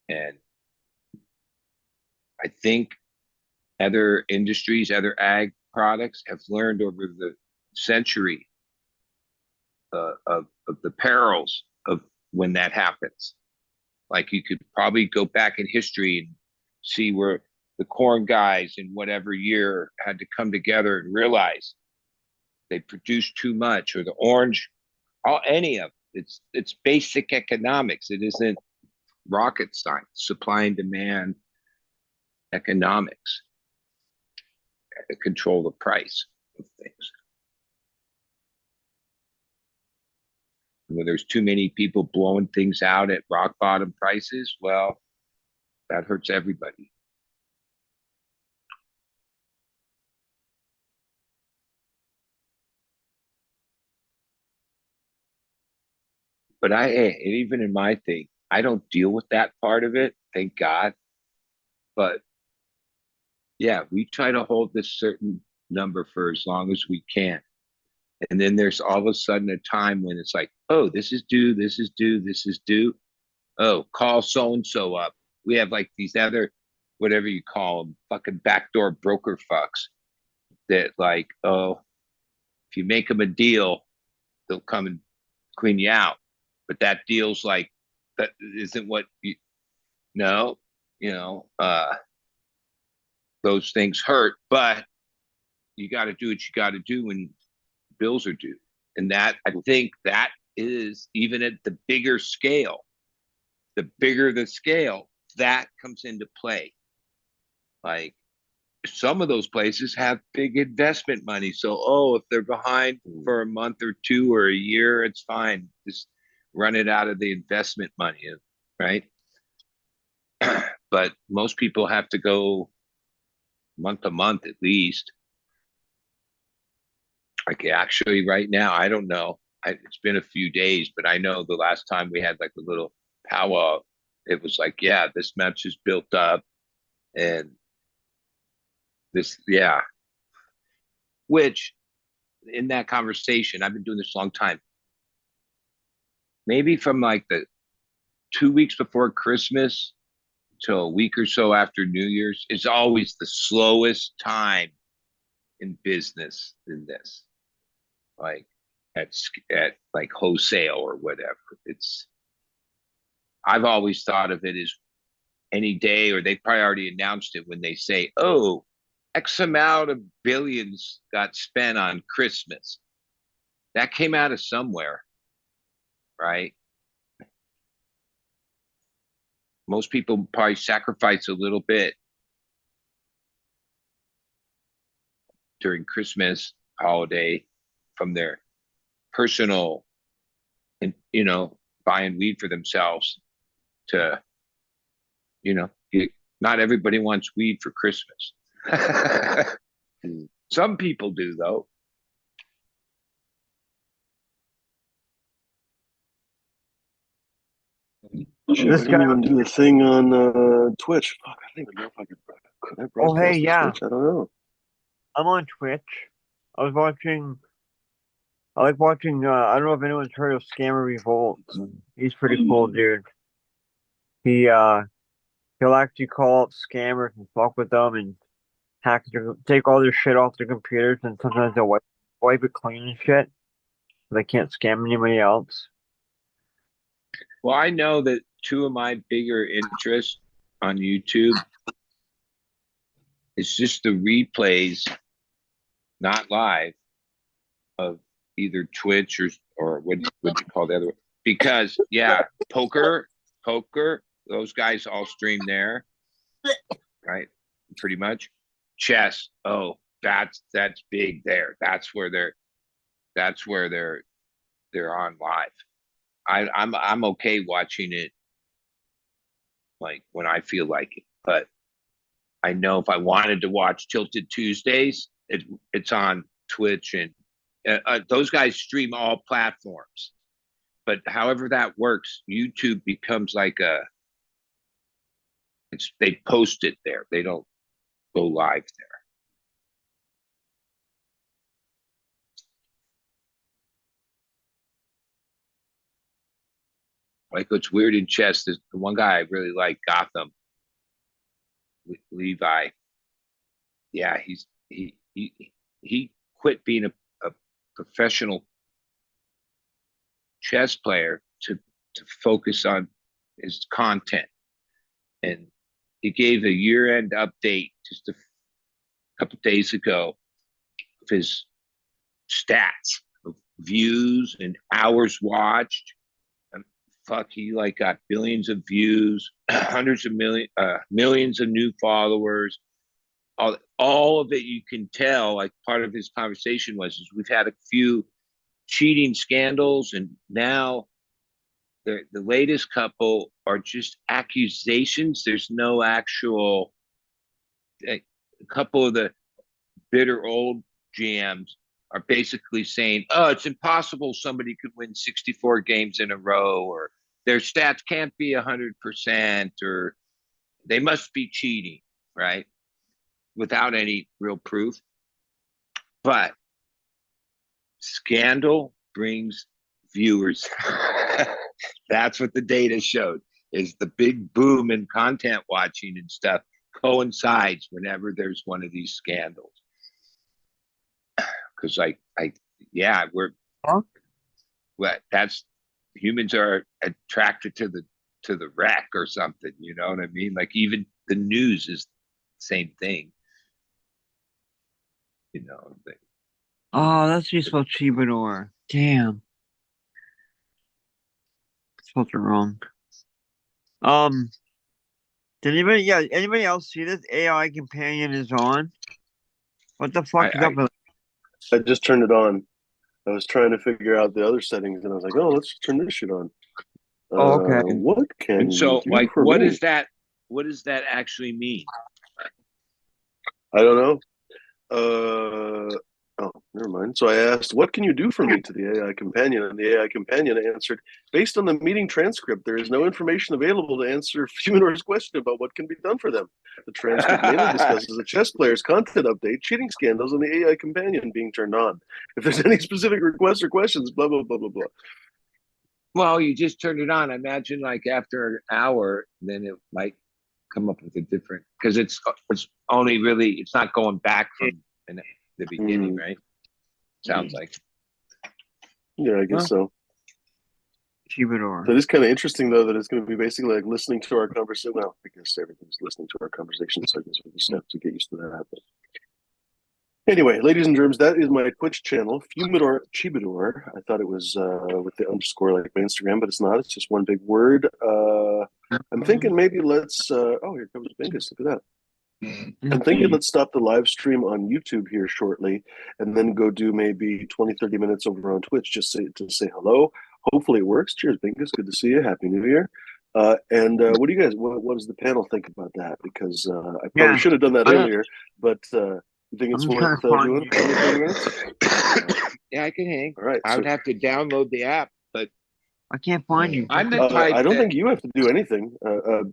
And I think other industries, other ag products have learned over the century of the perils of when that happens. Like, you could probably go back in history and see where the corn guys in whatever year had to come together and realize they produced too much, or the orange, any of it. It's basic economics. It isn't rocket science. Supply and demand economics control the price of things. When there's too many people blowing things out at rock bottom prices, well, that hurts everybody. But even in my thing, I don't deal with that part of it, thank God. But yeah, we try to hold this certain number for as long as we can. And then there's all of a sudden a time when it's like, oh, this is due, this is due, this is due. Oh, call so and so up. We have like these other, whatever you call them, fucking backdoor broker fucks that, like, oh, if you make them a deal, they'll come and clean you out. But that deal's like, that isn't what you know, you know, those things hurt, but you got to do what you got to do when bills are due. And that, I think that is, even at the bigger scale, the bigger the scale, that comes into play. Like, some of those places have big investment money. So, oh, if they're behind for a month or two or a year, it's fine. Just run it out of the investment money, right? But most people have to go month to month at least. Like, actually, right now, I don't know. It's been a few days, but I know the last time we had like a little powwow, it was like, yeah, this match is built up, and this, yeah. Which, in that conversation, I've been doing this a long time. Maybe from like the 2 weeks before Christmas till a week or so after New Year's is always the slowest time in business in this. Like, at like wholesale or whatever. I've always thought of it as any day, or they probably already announced it when they say, oh, X amount of billions got spent on Christmas. That came out of somewhere, right? Most people probably sacrifice a little bit during Christmas holiday from their personal, and, you know, buying weed for themselves to, you know, not everybody wants weed for Christmas. Some people do, though. Shit, I didn't even do the thing on Twitch. Fuck, I don't even know if I could I broadcast hey, to yeah. Twitch? I don't know. I'm on Twitch. I was watching I like watching. I don't know if anyone's heard of Scammer Revolt. He's pretty cool, dude. He he'll actually call up scammers and fuck with them and take all their shit off their computers, and sometimes they'll wipe it clean and shit. So they can't scam anybody else. Well, I know that two of my bigger interests on YouTube is just the replays, not live, of either Twitch or what you call the other one. Because yeah, poker, those guys all stream there, right? Pretty much. Chess, oh, that's big there. That's where they're on live. I'm okay watching it like when I feel like it, but I know if I wanted to watch Tilted Tuesdays, it's on Twitch, and those guys stream all platforms. But however that works, YouTube becomes like they post it there. They don't go live there. Like what's weird in chess, the one guy I really like, Gotham, Levi. Yeah, he quit being a professional chess player to focus on his content, and he gave a year-end update just a couple days ago of his stats of views and hours watched. And fuck, he like got billions of views, hundreds of millions of new followers. All of it, you can tell, like part of his conversation was we've had a few cheating scandals, and now the latest couple are just accusations. There's no actual. A couple of the bitter old GMs are basically saying, "Oh, it's impossible somebody could win 64 games in a row, or their stats can't be 100%, or they must be cheating," right? Without any real proof. But scandal brings viewers. That's what the data showed, is the big boom in content watching and stuff coincides whenever there's one of these scandals. Because that's humans are attracted to the wreck or something, you know what I mean? Like even the news is the same thing. You know, Oh, that's you spelled Chibador. Damn. Spelled it wrong. Did anybody else see this? AI companion is on? What the fuck is up with I just turned it on. I was trying to figure out the other settings, and I was like, "Oh, let's turn this shit on." Oh, okay. What can and so you do like for what me? is that? What does that actually mean? I don't know. Oh, never mind. So I asked, "What can you do for me?" to the AI companion, and the AI companion answered, "Based on the meeting transcript, there is no information available to answer Fuminor's question about what can be done for them. The transcript mainly discusses a chess player's content update, cheating scandals, and the AI companion being turned on. If there's any specific requests or questions, blah blah blah blah blah." Well, you just turned it on. I imagine like after an hour, then it might come up with a different, because it's only really, it's not going back from the beginning, right? Sounds like. Yeah, I guess so. Chibador? It is kind of interesting, though, that it's going to be basically like listening to our conversation. Well, I guess everything's listening to our conversation, so I guess we just have to get used to that. But anyway, ladies and germs, that is my Twitch channel, Fumidor Chibador. I thought it was with the underscore like my Instagram, but it's not. It's just one big word. I'm thinking maybe let's. Oh, here comes Bingus. Look at that. I'm thinking let's stop the live stream on YouTube here shortly and then go do maybe 20, 30 minutes over on Twitch just to say hello. Hopefully it works. Cheers, Bingus. Good to see you. Happy New Year. And what do you guys, what does the panel think about that? Because I probably should have done that earlier, but you think it's worth doing 20, 30 minutes? Yeah, I can hang. All right. I would have to download the app, but I can't find you. I'm the I type don't that, think you have to do anything.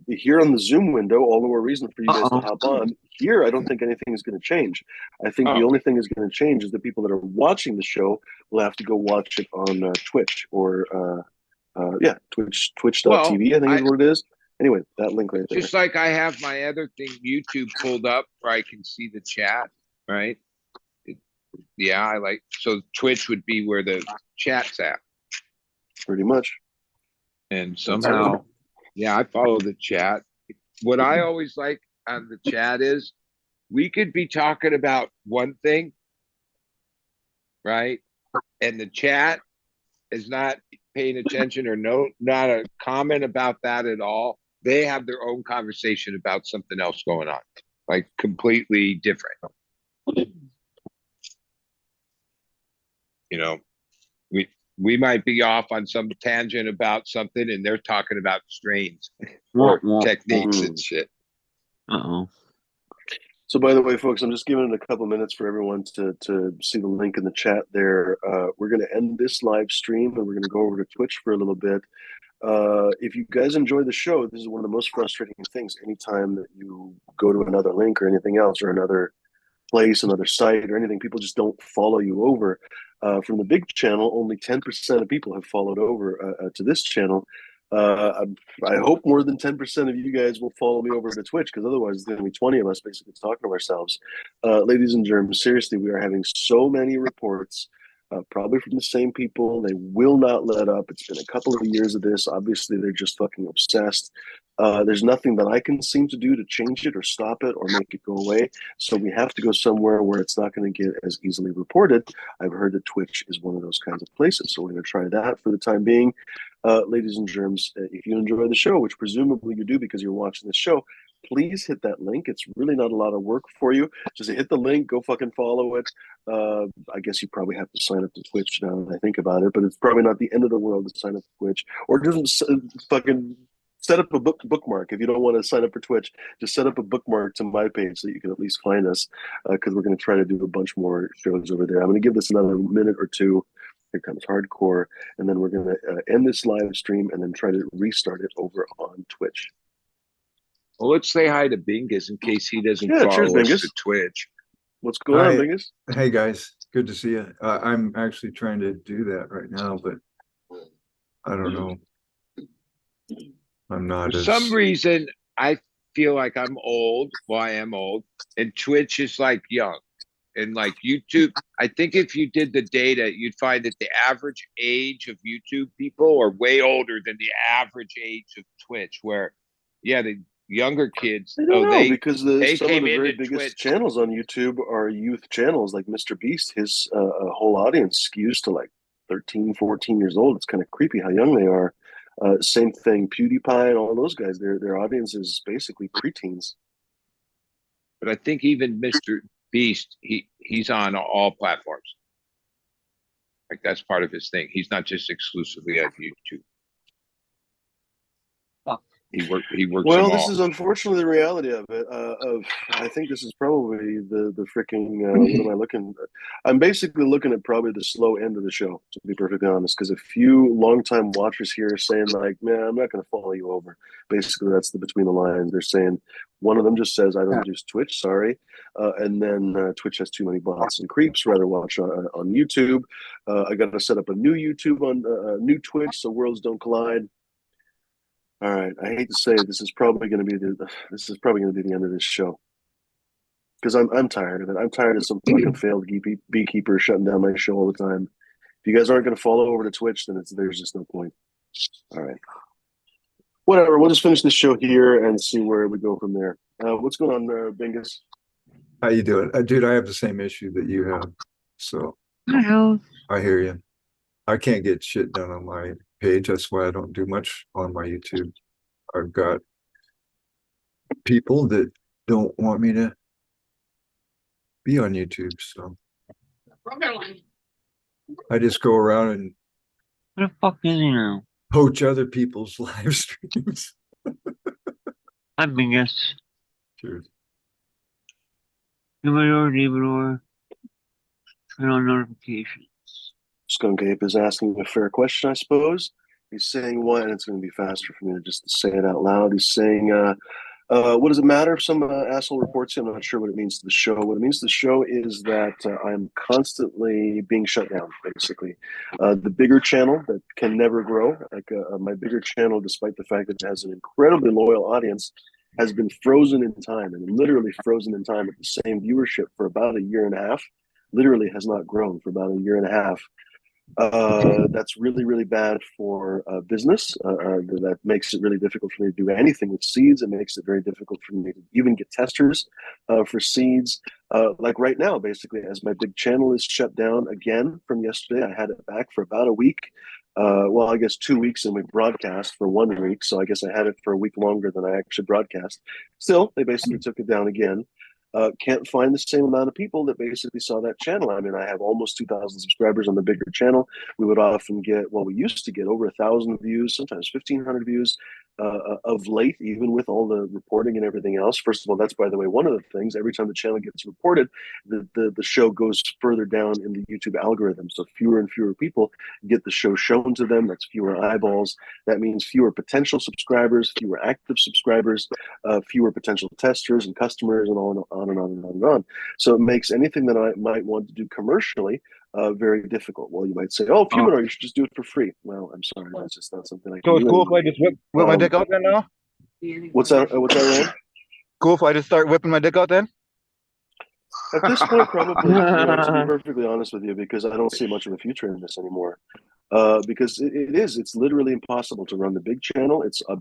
Here on the Zoom window, all the more reason for you guys to Uh-oh. hop on. Here, I don't think anything is going to change. I think the Oh. only thing is going to change is the people that are watching the show will have to go watch it on Twitch or Twitch.tv, well, I think is what it is. Anyway, that link right there. just like I have my other thing, YouTube pulled up where I can see the chat, right? Yeah, I like, so Twitch would be where the chat's at. Pretty much. And somehow, yeah, I follow the chat. What I always like on the chat is we could be talking about one thing, right? And the chat is not paying attention or not a comment about that at all. They have their own conversation about something else going on, like completely different. You know, we might be off on some tangent about something and they're talking about strains or techniques and shit. Uh-oh. So, by the way, folks, I'm just giving it a couple minutes for everyone to see the link in the chat there. We're going to end this live stream and we're going to go over to Twitch for a little bit. If you guys enjoy the show, this is one of the most frustrating things. Anytime that you go to another link or anything else or another place, another site or anything, people just don't follow you over. From the big channel, only 10% of people have followed over to this channel. I hope more than 10% of you guys will follow me over to Twitch, because otherwise there's going to be 20 of us basically talking to ourselves. Ladies and germs, seriously, we are having so many reports, probably from the same people. They will not let up. It's been a couple of years of this. Obviously, they're just fucking obsessed. There's nothing that I can seem to do to change it or stop it or make it go away. So we have to go somewhere where it's not going to get as easily reported. I've heard that Twitch is one of those kinds of places. So we're going to try that for the time being. Ladies and germs, if you enjoy the show, which presumably you do because you're watching the show, please hit that link. It's really not a lot of work for you. Just hit the link, go fucking follow it. I guess you probably have to sign up to Twitch now that I think about it, but it's probably not the end of the world to sign up to Twitch. Or just fucking set up a bookmark. If you don't want to sign up for Twitch, just set up a bookmark to my page so you can at least find us, because we're going to try to do a bunch more shows over there. I'm going to give this another minute or two. Here comes hardcore, and then we're going to end this live stream and then try to restart it over on Twitch. Well, let's say hi to Bingus in case he doesn't Yeah, cheers, follow us Bingus. to Twitch. What's going on, Hi. Bingus? Hey guys, good to see you. I'm actually trying to do that right now, but I don't know. I'm not For as some reason, I feel like I'm old. Well, I am old, and Twitch is like young. And like YouTube, I think if you did the data, you'd find that the average age of YouTube people are way older than the average age of Twitch, where, yeah, the younger kids, I don't know, because some of came the very into biggest Twitch. channels on YouTube are youth channels, like Mr. Beast. His whole audience skews to like 13, 14 years old. It's kind of creepy how young they are. Same thing, PewDiePie and all those guys. Their audience is basically preteens. But I think even Mr. Beast, he's on all platforms. Like that's part of his thing. He's not just exclusively at YouTube. He works. Well, them this all. is unfortunately the reality of it. I think this is probably the freaking. What am I looking? I'm basically looking at probably the slow end of the show, to be perfectly honest. Because a few longtime watchers here are saying like, "Man, I'm not going to follow you over." Basically, that's the between the lines. They're saying one of them just says, "I don't use Twitch, sorry," and then Twitch has too many bots and creeps. Rather watch on YouTube. I got to set up a new YouTube on new Twitch so worlds don't collide. All right, I hate to say it, this is probably going to be the end of this show, because I'm tired of it. I'm tired of some fucking failed beekeeper shutting down my show all the time. If you guys aren't going to follow over to Twitch, then there's just no point. All right, whatever. We'll just finish this show here and see where we go from there. What's going on there, Bingus? how you doing? Dude, I have the same issue that you have. So Hello. I hear you. I can't get shit done on my page. That's why I don't do much on my YouTube. I've got people that don't want me to be on YouTube, so I just go around and What the fuck is he now? poach other people's live streams. I'm Bingus. Cheers. Anybody or David or turn on notifications. Skunk Ape is asking a fair question, I suppose. He's saying what, and it's going to be faster for me to just say it out loud. He's saying, what does it matter if some asshole reports you? I'm not sure what it means to the show. What it means to the show is that I'm constantly being shut down, basically. The bigger channel that can never grow, like my bigger channel, despite the fact that it has an incredibly loyal audience, has been frozen in time, and literally frozen in time at the same viewership for about a year and a half. Literally has not grown for about a year and a half. That's really, really bad for business. That makes it really difficult for me to do anything with seeds. It makes it very difficult for me to even get testers for seeds. Like right now, basically, as my big channel is shut down again from yesterday, I had it back for about a week. Well, I guess 2 weeks, and we broadcast for 1 week. So I guess I had it for a week longer than I actually broadcast. Still, they basically took it down again. Can't find the same amount of people that basically saw that channel. I mean, I have almost 2,000 subscribers on the bigger channel. We would often get, well, we used to get over 1,000 views, sometimes 1,500 views of late, even with all the reporting and everything else. First of all, that's, by the way, one of the things. Every time the channel gets reported, the show goes further down in the YouTube algorithm. So fewer and fewer people get the show shown to them. That's fewer eyeballs. That means fewer potential subscribers, fewer active subscribers, fewer potential testers and customers, and on and on and on and on. So it makes anything that I might want to do commercially very difficult. Well, you might say, "Oh, Fumino, you should just do it for free." Well, I'm sorry, that's just not something I can So it's do cool if anymore. I just whip my dick out then now? What's that? What's that, Ryan? Cool if I just start whipping my dick out then? At this point, probably, to be perfectly honest with you, because I don't see much of a future in this anymore. Because it's literally impossible to run the big channel. It's a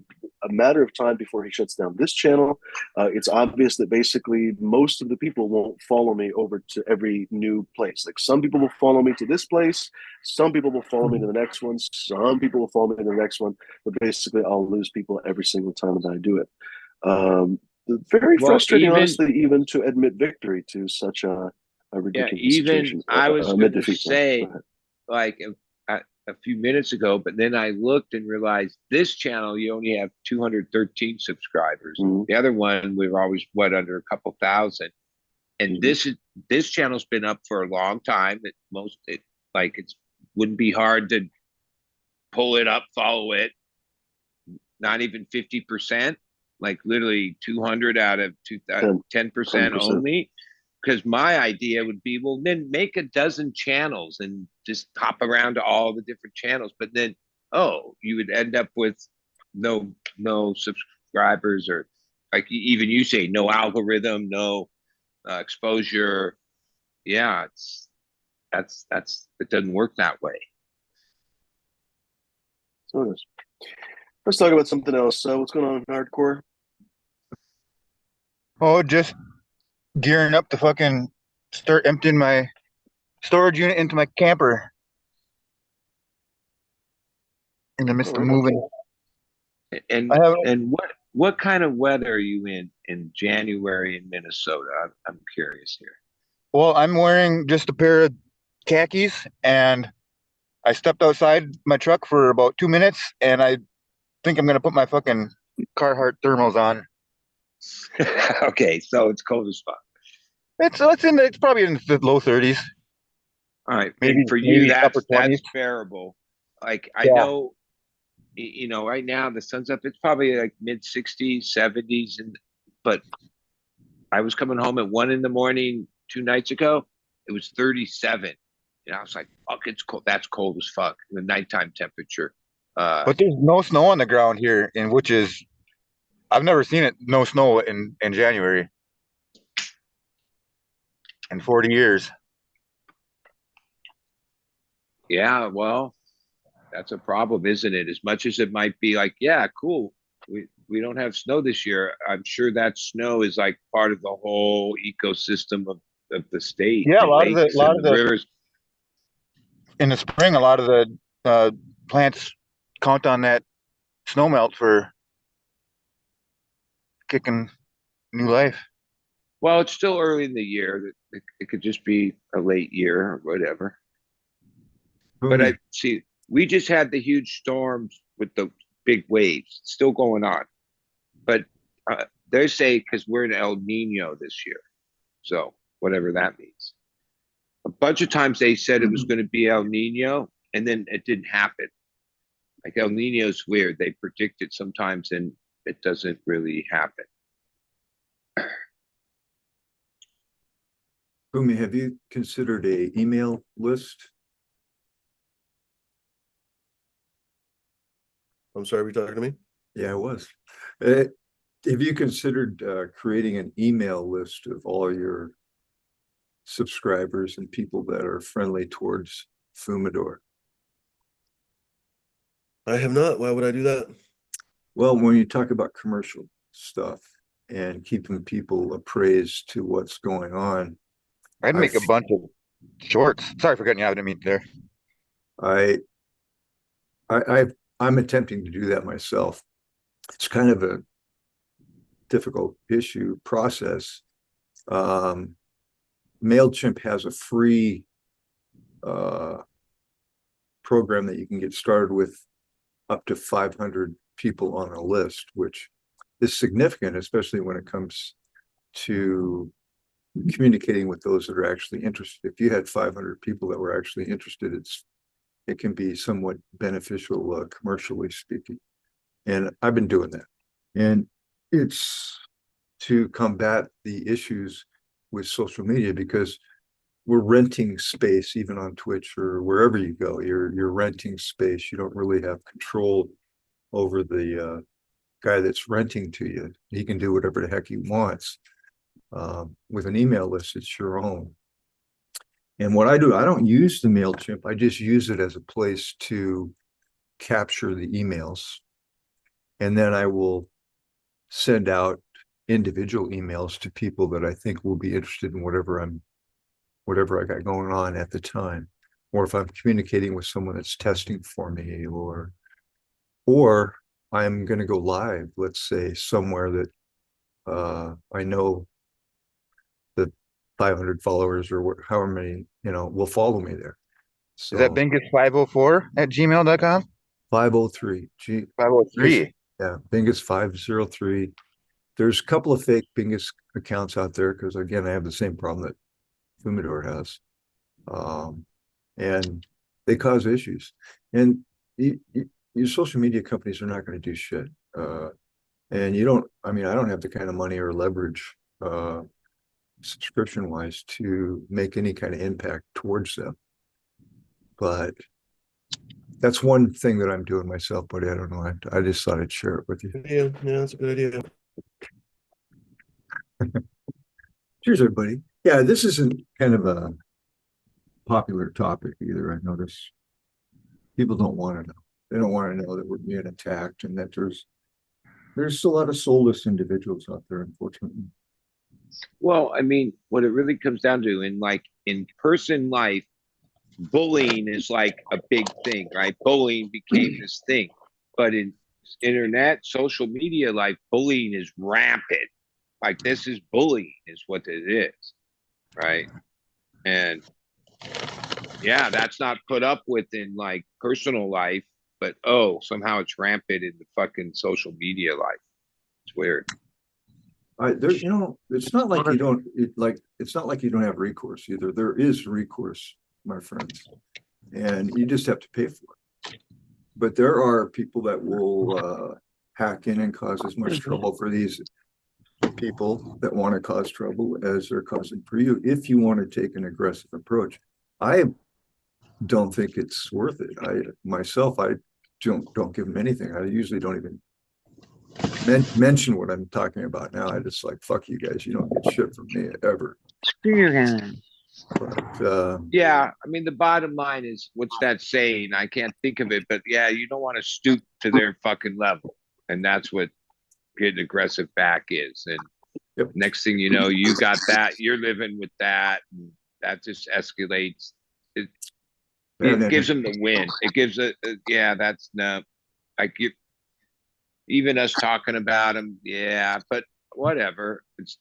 matter of time before he shuts down this channel. It's obvious that basically most of the people won't follow me over to every new place. Like some people will follow me to this place, some people will follow me to the next one, some people will follow me to the next one, but basically I'll lose people every single time that I do it. Very frustrating, honestly, even to admit victory to such a ridiculous situation. I was admit going to defeat. say, like a few minutes ago, but then I looked and realized this channel you only have 213 subscribers. Mhm. The other one we're always under a couple thousand, and this channel's been up for a long time. It wouldn't be hard to pull it up, follow it. Not even 50%, like literally 200 out of 10% only. Because my idea would be, well, then make a dozen channels and just hop around to all the different channels. But then, you would end up with no subscribers, or like even you say, no algorithm, no exposure. Yeah, it doesn't work that way. So it is. Let's talk about something else. What's going on in hardcore? Oh, just gearing up to fucking start emptying my storage unit into my camper in the midst of moving. And I have and what kind of weather are you in January in Minnesota? I'm curious here. Well, I'm wearing just a pair of khakis, and I stepped outside my truck for about 2 minutes, and I think I'm gonna put my fucking Carhartt thermals on. Okay, so it's cold as fuck. It's probably in the low 30s. All right, Maybe and for you upper that's 20s. bearable. Like I know, right now the sun's up. It's probably like mid 60s, 70s, but I was coming home at 1 a.m. 2 nights ago. It was 37, and I was like, "Fuck, it's cold. That's cold as fuck." The nighttime temperature. But there's no snow on the ground here, which is I've never seen it. No snow in January in 40 years. Yeah, well, that's a problem, isn't it? As much as it might be like, yeah, cool, we don't have snow this year. I'm sure that snow is like part of the whole ecosystem of the state. Yeah, a lot of the rivers. In the spring, a lot of the plants count on that snow melt for kicking new life. Well, it's still early in the year. It could just be a late year or whatever. But I see we just had the huge storms with the big waves still going on. But they say because we're in El Nino this year. So whatever that means. A bunch of times they said it was going to be El Nino, and then it didn't happen. Like El Nino's weird. They predict it sometimes and it doesn't really happen. Fumi, have you considered a email list? I'm sorry, were you talking to me? Yeah, I was. Have you considered creating an email list of all your subscribers and people that are friendly towards Fumidor? I have not. Why would I do that? Well, when you talk about commercial stuff and keeping people appraised to what's going on, I'd make a I've- bunch of shorts. Sorry for cutting you out. I didn't mean there. I'm attempting to do that myself. It's kind of a difficult process. MailChimp has a free program that you can get started with up to 500 people on a list, which is significant, especially when it comes to communicating with those that are actually interested. If you had 500 people that were actually interested, it can be somewhat beneficial commercially speaking. And I've been doing that. And it's to combat the issues with social media, because we're renting space even on Twitch or wherever you go. You're renting space. You don't really have control over the guy that's renting to you. He can do whatever the heck he wants. With an email list, it's your own. And what I do, I don't use the MailChimp. I just use it as a place to capture the emails. And then I will send out individual emails to people that I think will be interested in whatever I got going on at the time. Or if I'm communicating with someone that's testing for me, or I'm going to go live, let's say somewhere that I know the 500 followers or however many, will follow me there. So Is that bingus504@gmail.com? 503. 503. Yeah, Bingus 503. There's a couple of fake Bingus accounts out there because, again, I have the same problem that Fumidor has. And they cause issues. And your social media companies are not going to do shit. And I don't have the kind of money or leverage subscription wise to make any kind of impact towards them. But that's one thing that I'm doing myself, buddy. I don't know. I just thought I'd share it with you. Yeah, that's a good idea. Cheers, everybody. Yeah, this isn't kind of a popular topic either. I notice people don't want to know. They don't want to know that we're being attacked and that there's a lot of soulless individuals out there, unfortunately. Well, I mean, what it really comes down to in person life, bullying is like a big thing, right? Bullying became this thing. But in internet, social media life, bullying is rampant. Like this is bullying is what it is, right? And yeah, that's not put up with in like personal life, but somehow it's rampant in the fucking social media life. It's weird. It's not like it's not like you don't have recourse either. There is recourse, my friends, and you just have to pay for it. But there are people that will hack in and cause as much trouble for these people that want to cause trouble as they're causing for you. If you want to take an aggressive approach, I don't think it's worth it. I don't give them anything. I usually don't even mention what I'm talking about now. I just like, fuck you guys. You don't get shit from me ever. But, yeah, I mean, the bottom line is, what's that saying? I can't think of it, but yeah, you don't want to stoop to their fucking level. And that's what getting aggressive back is. And Yep. next thing you know, you got that, you're living with that, and that just escalates. It gives them the win. It gives that's no, like even us talking about them, yeah, but whatever. It's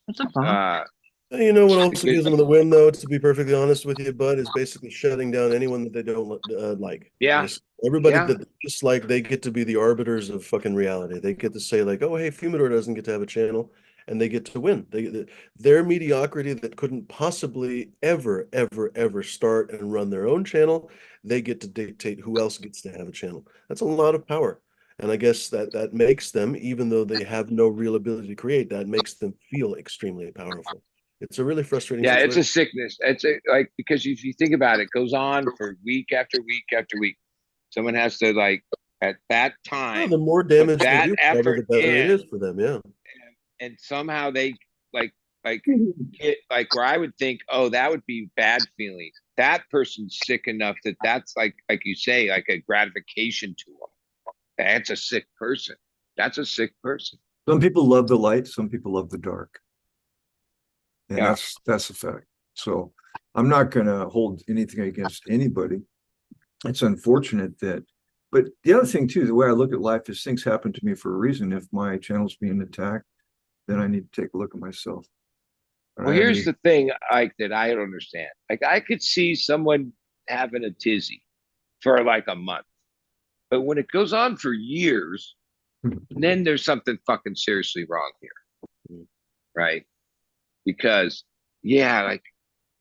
You know what also gives them the win, though, to be perfectly honest with you, Bud, is basically shutting down anyone that they don't like. Yeah. Everybody Yeah. that just like, they get to be the arbiters of fucking reality. They get to say like, oh, hey, Fumidor doesn't get to have a channel. and they get to win. Their mediocrity that couldn't possibly ever start and run their own channel, they get to dictate who else gets to have a channel. That's a lot of power. And I guess that makes them, even though they have no real ability to create, that makes them feel extremely powerful. It's a really frustrating Yeah, it's a situation. sickness. It's a, like, because if you think about it, it goes on for week after week after week. Someone has to, like, at that Well, time the more put damage they that do, probably effort the better it in, is for them. Yeah. and somehow they like get like where I would think, oh, that would be bad feelings. That person's sick enough that that's like you say, like a gratification to them. That's a sick person. That's a sick person. Some people love the light, some people love the dark. And Yeah. that's a fact. So I'm not gonna hold anything against anybody. It's unfortunate that, but the other thing too, the way I look at life is things happen to me for a reason. If my channel's being attacked, then I need to take a look at myself. Well, here's the thing, Ike, that I don't understand. Like, I could see someone having a tizzy for like a month, but when it goes on for years, then there's something fucking seriously wrong here, right? Because, yeah, like,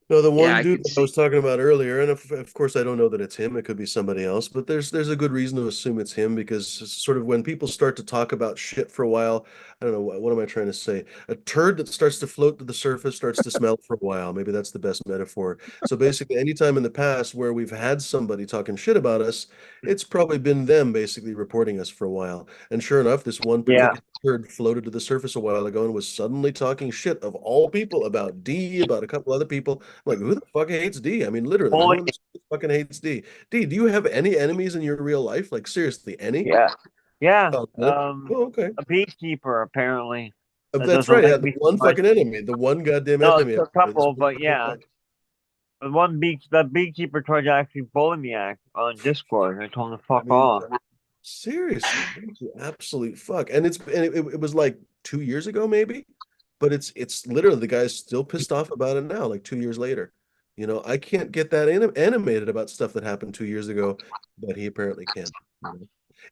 No, the yeah, one I dude could that I was see. talking about earlier, and of course I don't know that it's him. It could be somebody else, but there's a good reason to assume it's him because it's sort of when people start to talk about shit for a while, I don't know what am I trying to say? A turd that starts to float to the surface starts to smell for a while. Maybe that's the best metaphor. So basically, anytime in the past where we've had somebody talking shit about us, it's probably been them basically reporting us for a while. And sure enough, this one Yeah. particular turd floated to the surface a while ago and was suddenly talking shit of all people about D, about a couple other people. Like, who the fuck hates D? I mean, literally, Well, who in this fucking hates D? D, do you have any enemies in your real life? Like, seriously, any? yeah. Yeah. Oh, really? Oh, okay. A beekeeper apparently that That's doesn't right. Yeah, like the me so one much. fucking enemy, the one goddamn No, enemy. it's a This couple, one but fucking yeah. guy. The beekeeper tried to actually bully me on Discord. I told him to I fuck mean, off. seriously, what the absolute fuck. And it was like 2 years ago, maybe, but it's literally the guy's still pissed off about it now, like 2 years later. I can't get that animated about stuff that happened 2 years ago, but he apparently can.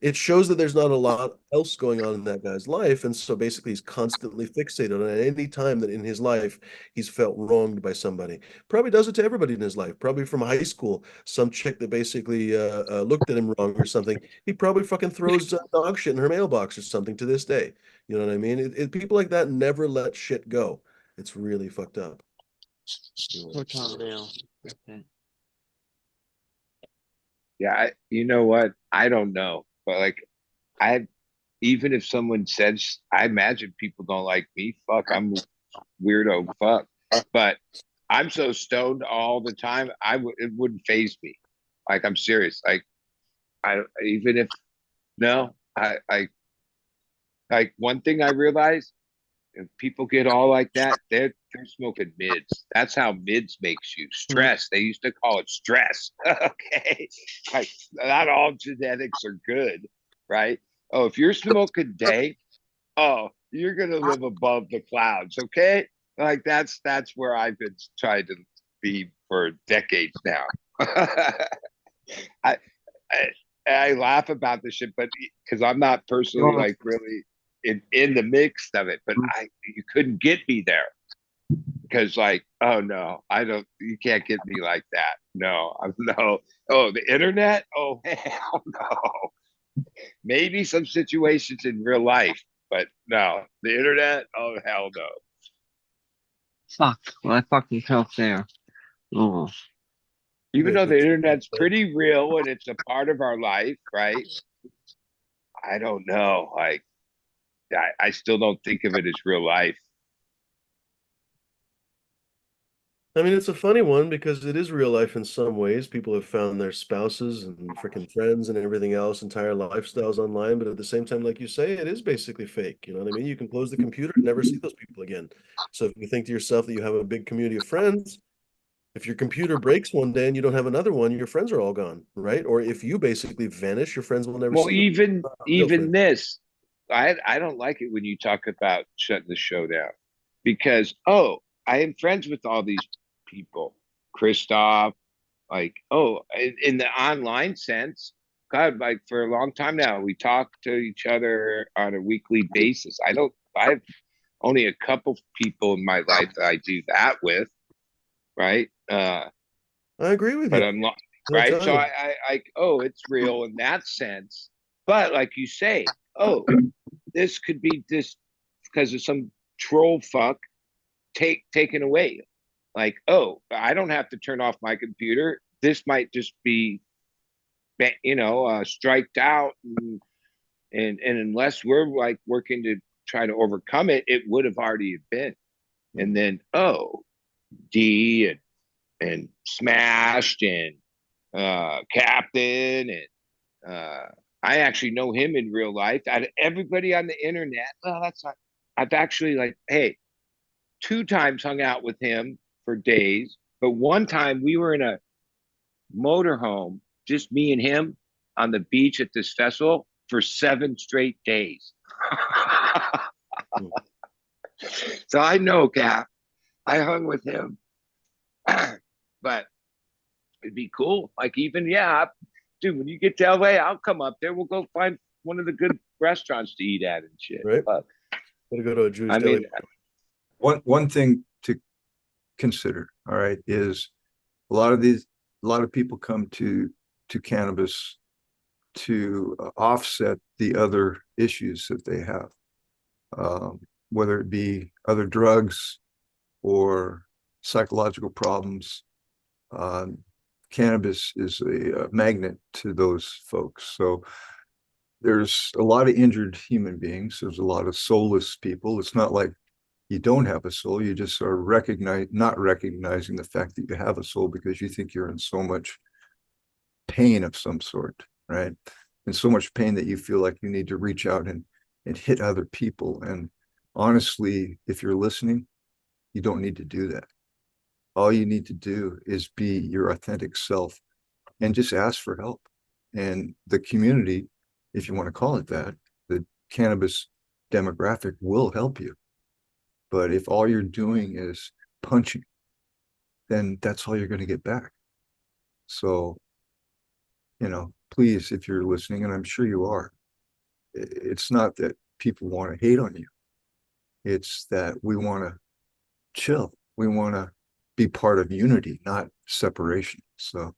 It shows that there's not a lot else going on in that guy's life, and so basically he's constantly fixated on any time that in his life he's felt wronged by somebody. Probably does it to everybody in his life. Probably from high school, some chick that basically looked at him wrong or something. He probably fucking throws dog shit in her mailbox or something to this day. You know what I mean? People like that never let shit go. It's really fucked up. Okay. Yeah, you know what? I don't know, but like, I even if someone says, I imagine people don't like me. Fuck, I'm weirdo. Fuck, but I'm so stoned all the time. It wouldn't phase me. Like, I'm serious. Like, I even if no, I like one thing I realized. If people get all like that, they're smoking mids. That's how mids makes you stress. They used to call it stress. Okay, like, not all genetics are good, right? Oh, if you're smoking dank, oh, you're gonna live above the clouds. Okay, like that's where I've been trying to be for decades now. I, I I laugh about this shit, but because I'm not personally like really in the mix of it, but you couldn't get me there because like, oh no, I don't, you can't get me like that. No, I'm no. Oh, the internet? Oh hell no. Maybe some situations in real life, but no, the internet? Oh hell no. Fuck. Well, I fucking felt there. Oh. Even though the It's- internet's pretty real and it's a part of our life, right? I don't know. Like, I still don't think of it as real life. I mean, it's a funny one because it is real life in some ways. People have found their spouses and freaking friends and everything else, entire lifestyles online. But at the same time, like you say, it is basically fake. You know what I mean? You can close the computer and never see those people again. So if you think to yourself that you have a big community of friends, if your computer breaks one day and you don't have another one, your friends are all gone, right? Or if you basically vanish, your friends will never Well, see you. Real even friends. this, I don't like it when you talk about shutting the show down because, oh, I am friends with all these people, Christoph, like, oh, in the online sense, God, like for a long time now, we talk to each other on a weekly basis. I don't, I have only a couple people in my life that I do that with, right? I agree with But you. I'm not I'll right. tell So you. oh, it's real in that sense. But like you say, oh, this could be this because of some troll fuck taken away. Like, oh, I don't have to turn off my computer. This might just be, striked out, and unless we're like working to try to overcome it, it would have already been. And then D and Smashed and Captain and I actually know him in real life. Out of everybody on the internet, well, that's not. I've actually like, hey, 2 times hung out with him for days, but one time we were in a motorhome, just me and him on the beach at this festival for 7 straight days. So I know Cap. I hung with him. But it'd be cool. Like even dude, when you get to LA, I'll come up there. We'll go find one of the good restaurants to eat at and shit. Right. But, Gotta go to a Jewish I deli. mean, One thing to consider, all right, is a lot of people come to cannabis to offset the other issues that they have, whether it be other drugs or psychological problems. Cannabis is a magnet to those folks. So there's a lot of injured human beings. There's a lot of soulless people. It's not like you don't have a soul. You just are not recognizing the fact that you have a soul because you think you're in so much pain of some sort, right? And so much pain that you feel like you need to reach out and hit other people. And honestly, if you're listening, you don't need to do that. All you need to do is be your authentic self and just ask for help. And the community, if you want to call it that, the cannabis demographic will help you. But if all you're doing is punching, then that's all you're going to get back. So, please, if you're listening, and I'm sure you are, it's not that people want to hate on you. It's that we want to chill. We want to be part of unity, not separation. So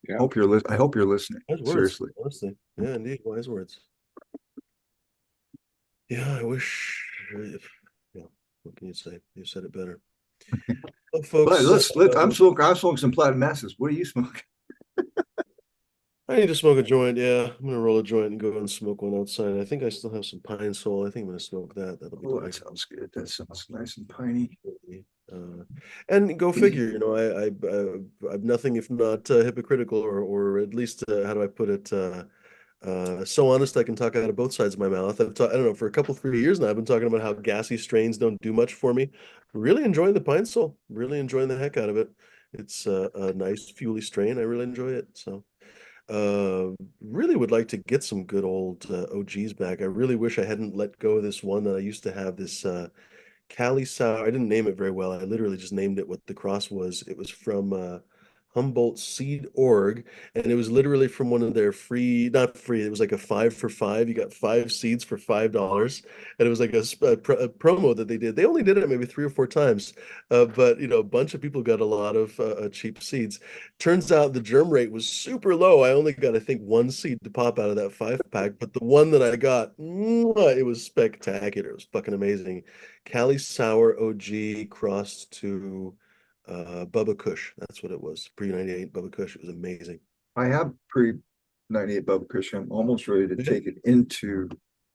yeah. I hope you're listening. Wise words, Seriously. honestly. Yeah, indeed, wise words. Yeah, I wish. What can you say? You said it better. Well, folks, But I'm smoking some platinum masses. What are you smoking? I need to smoke a joint. Yeah, I'm gonna roll a joint and go and smoke one outside. I think I still have some Pine Sol. I think I'm gonna smoke that. That'll be Oh, nice. that sounds good. That sounds nice and piney. And go figure. I'm nothing if not hypocritical, or at least how do I put it? So honest I can talk out of both sides of my mouth. I don't know, for a couple 3 years now, I've been talking about how gassy strains don't do much for me. Really enjoying the Pine Sol. Really enjoying the heck out of it. It's a nice fuely strain. I really enjoy it. So. Really would like to get some good old OGs back. I really wish I hadn't let go of this one that I used to have, this Cali Sour. I didn't name it very well. I literally just named it what the cross was. It was from Humboldt Seed Org, and it was literally from one of their free, not free, it was like a 5 for 5. You got 5 seeds for $5, and it was like a promo that they did. They only did it maybe 3 or 4 times, but a bunch of people got a lot of cheap seeds. Turns out the germ rate was super low. I only got, I think, 1 seed to pop out of that 5-pack, but the one that I got, it was spectacular. It was fucking amazing. Cali Sour OG crossed to Bubba Kush. That's what it was. Pre-98 Bubba Kush. It was amazing. I have pre-98 Bubba Kush. I'm almost ready to take it into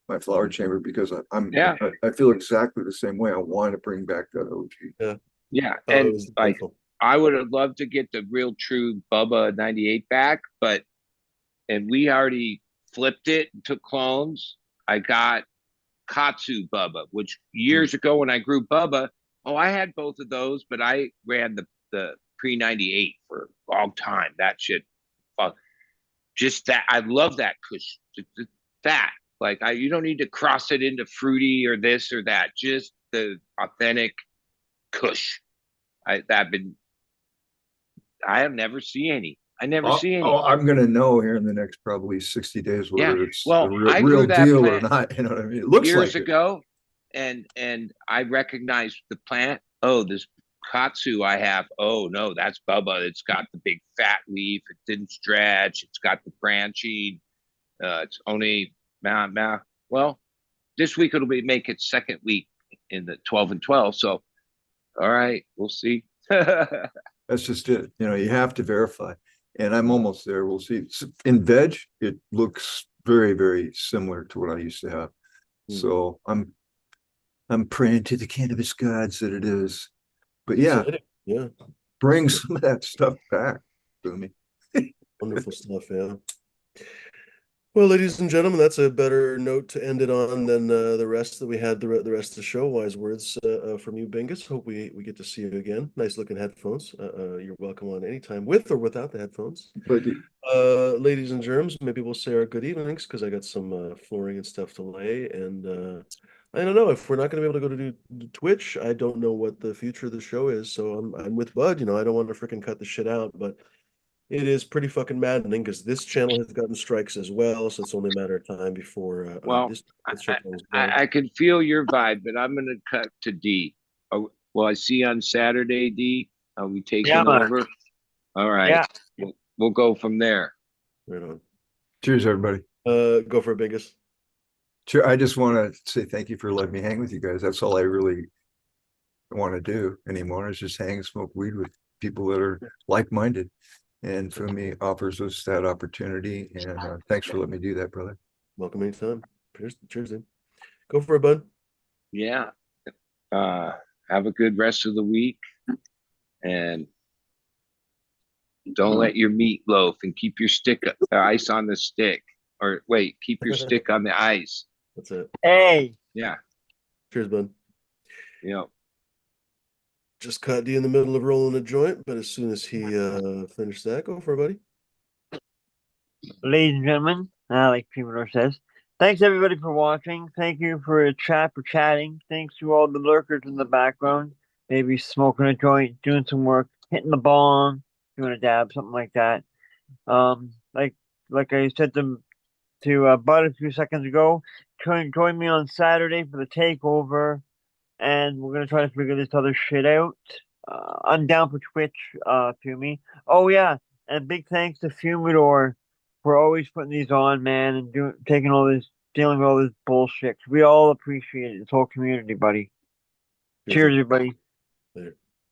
my flower chamber because I feel exactly the same way. I want to bring back that OG. Yeah. Oh, And it was like, delightful. I would have loved to get the real true Bubba 98 back, and we already flipped it and took clones. I got Katsu Bubba, which years ago when I grew Bubba, I had both of those, but I ran the pre 98 for a long time. That shit, just that. I love that Kush. That, like, you don't need to cross it into fruity or this or that. Just the authentic Kush. I have never seen any. I never see any. I'm gonna know here in the next probably 60 days whether it's well, the I real grew that deal or plant not. You know what I mean? It looks years like ago, and I recognize the plant. Oh, this Katsu I have. Oh no, that's Bubba. It's got the big fat leaf. It didn't stretch. It's got the branching. It's only well, this week it'll make its second week in the 12 and 12. So, all right, we'll see. That's just it. You know, you have to verify. And I'm almost there. We'll see. In veg, it looks very, very similar to what I used to have. So I'm praying to the cannabis gods that it is. But yeah, Yeah, bring some of that stuff back to me. wonderful stuff. Yeah. Well, ladies and gentlemen, that's a better note to end it on than the rest that we had. The rest of the show. Wise words from you, Bingus. Hope we get to see you again. Nice looking headphones. You're welcome on anytime, with or without the headphones. But Ladies and germs, maybe we'll say our good evenings because I got some flooring and stuff to lay. And I don't know if we're not going to be able to go to do Twitch. I don't know what the future of the show is. So I'm with Bud. You know, I don't want to freaking cut the shit out, but it is pretty fucking maddening because this channel has gotten strikes as well. So it's only a matter of time before Well, this shit goes down. I can feel your vibe, but I'm gonna cut to D. Oh, well, I see you on Saturday, D. Are we taking Yeah, man. over? All right. Yeah. We'll go from there. Right on. cheers, everybody. Go for it, Bingus. Sure. I just want to say thank you for letting me hang with you guys. That's all I really want to do anymore is just hang and smoke weed with people that are like-minded. And Fumi offers us that opportunity. And thanks for letting me do that, brother. Welcome anytime. Cheers, then. Go for it, Bud. Yeah. Have a good rest of the week, and don't let your meat loaf, and keep your ice on the stick, or wait, keep your stick on the ice. That's it. Hey, Yeah. Cheers, Bud. You know. Just caught D in the middle of rolling a joint, but as soon as he finished that, go for it, buddy. ladies and gentlemen, like Primador says, thanks everybody for watching. Thank you for chatting. Thanks to all the lurkers in the background, maybe smoking a joint, doing some work, hitting the bong, doing a dab, something like that. Like I said to Bud a few seconds ago, join me on Saturday for the takeover, and we're gonna try to figure this other shit out. I'm down for Twitch, Fumi. Oh yeah, and big thanks to Fumidor for always putting these on, man, and dealing with all this bullshit. We all appreciate it. This whole community, buddy. Cheers, everybody. Later.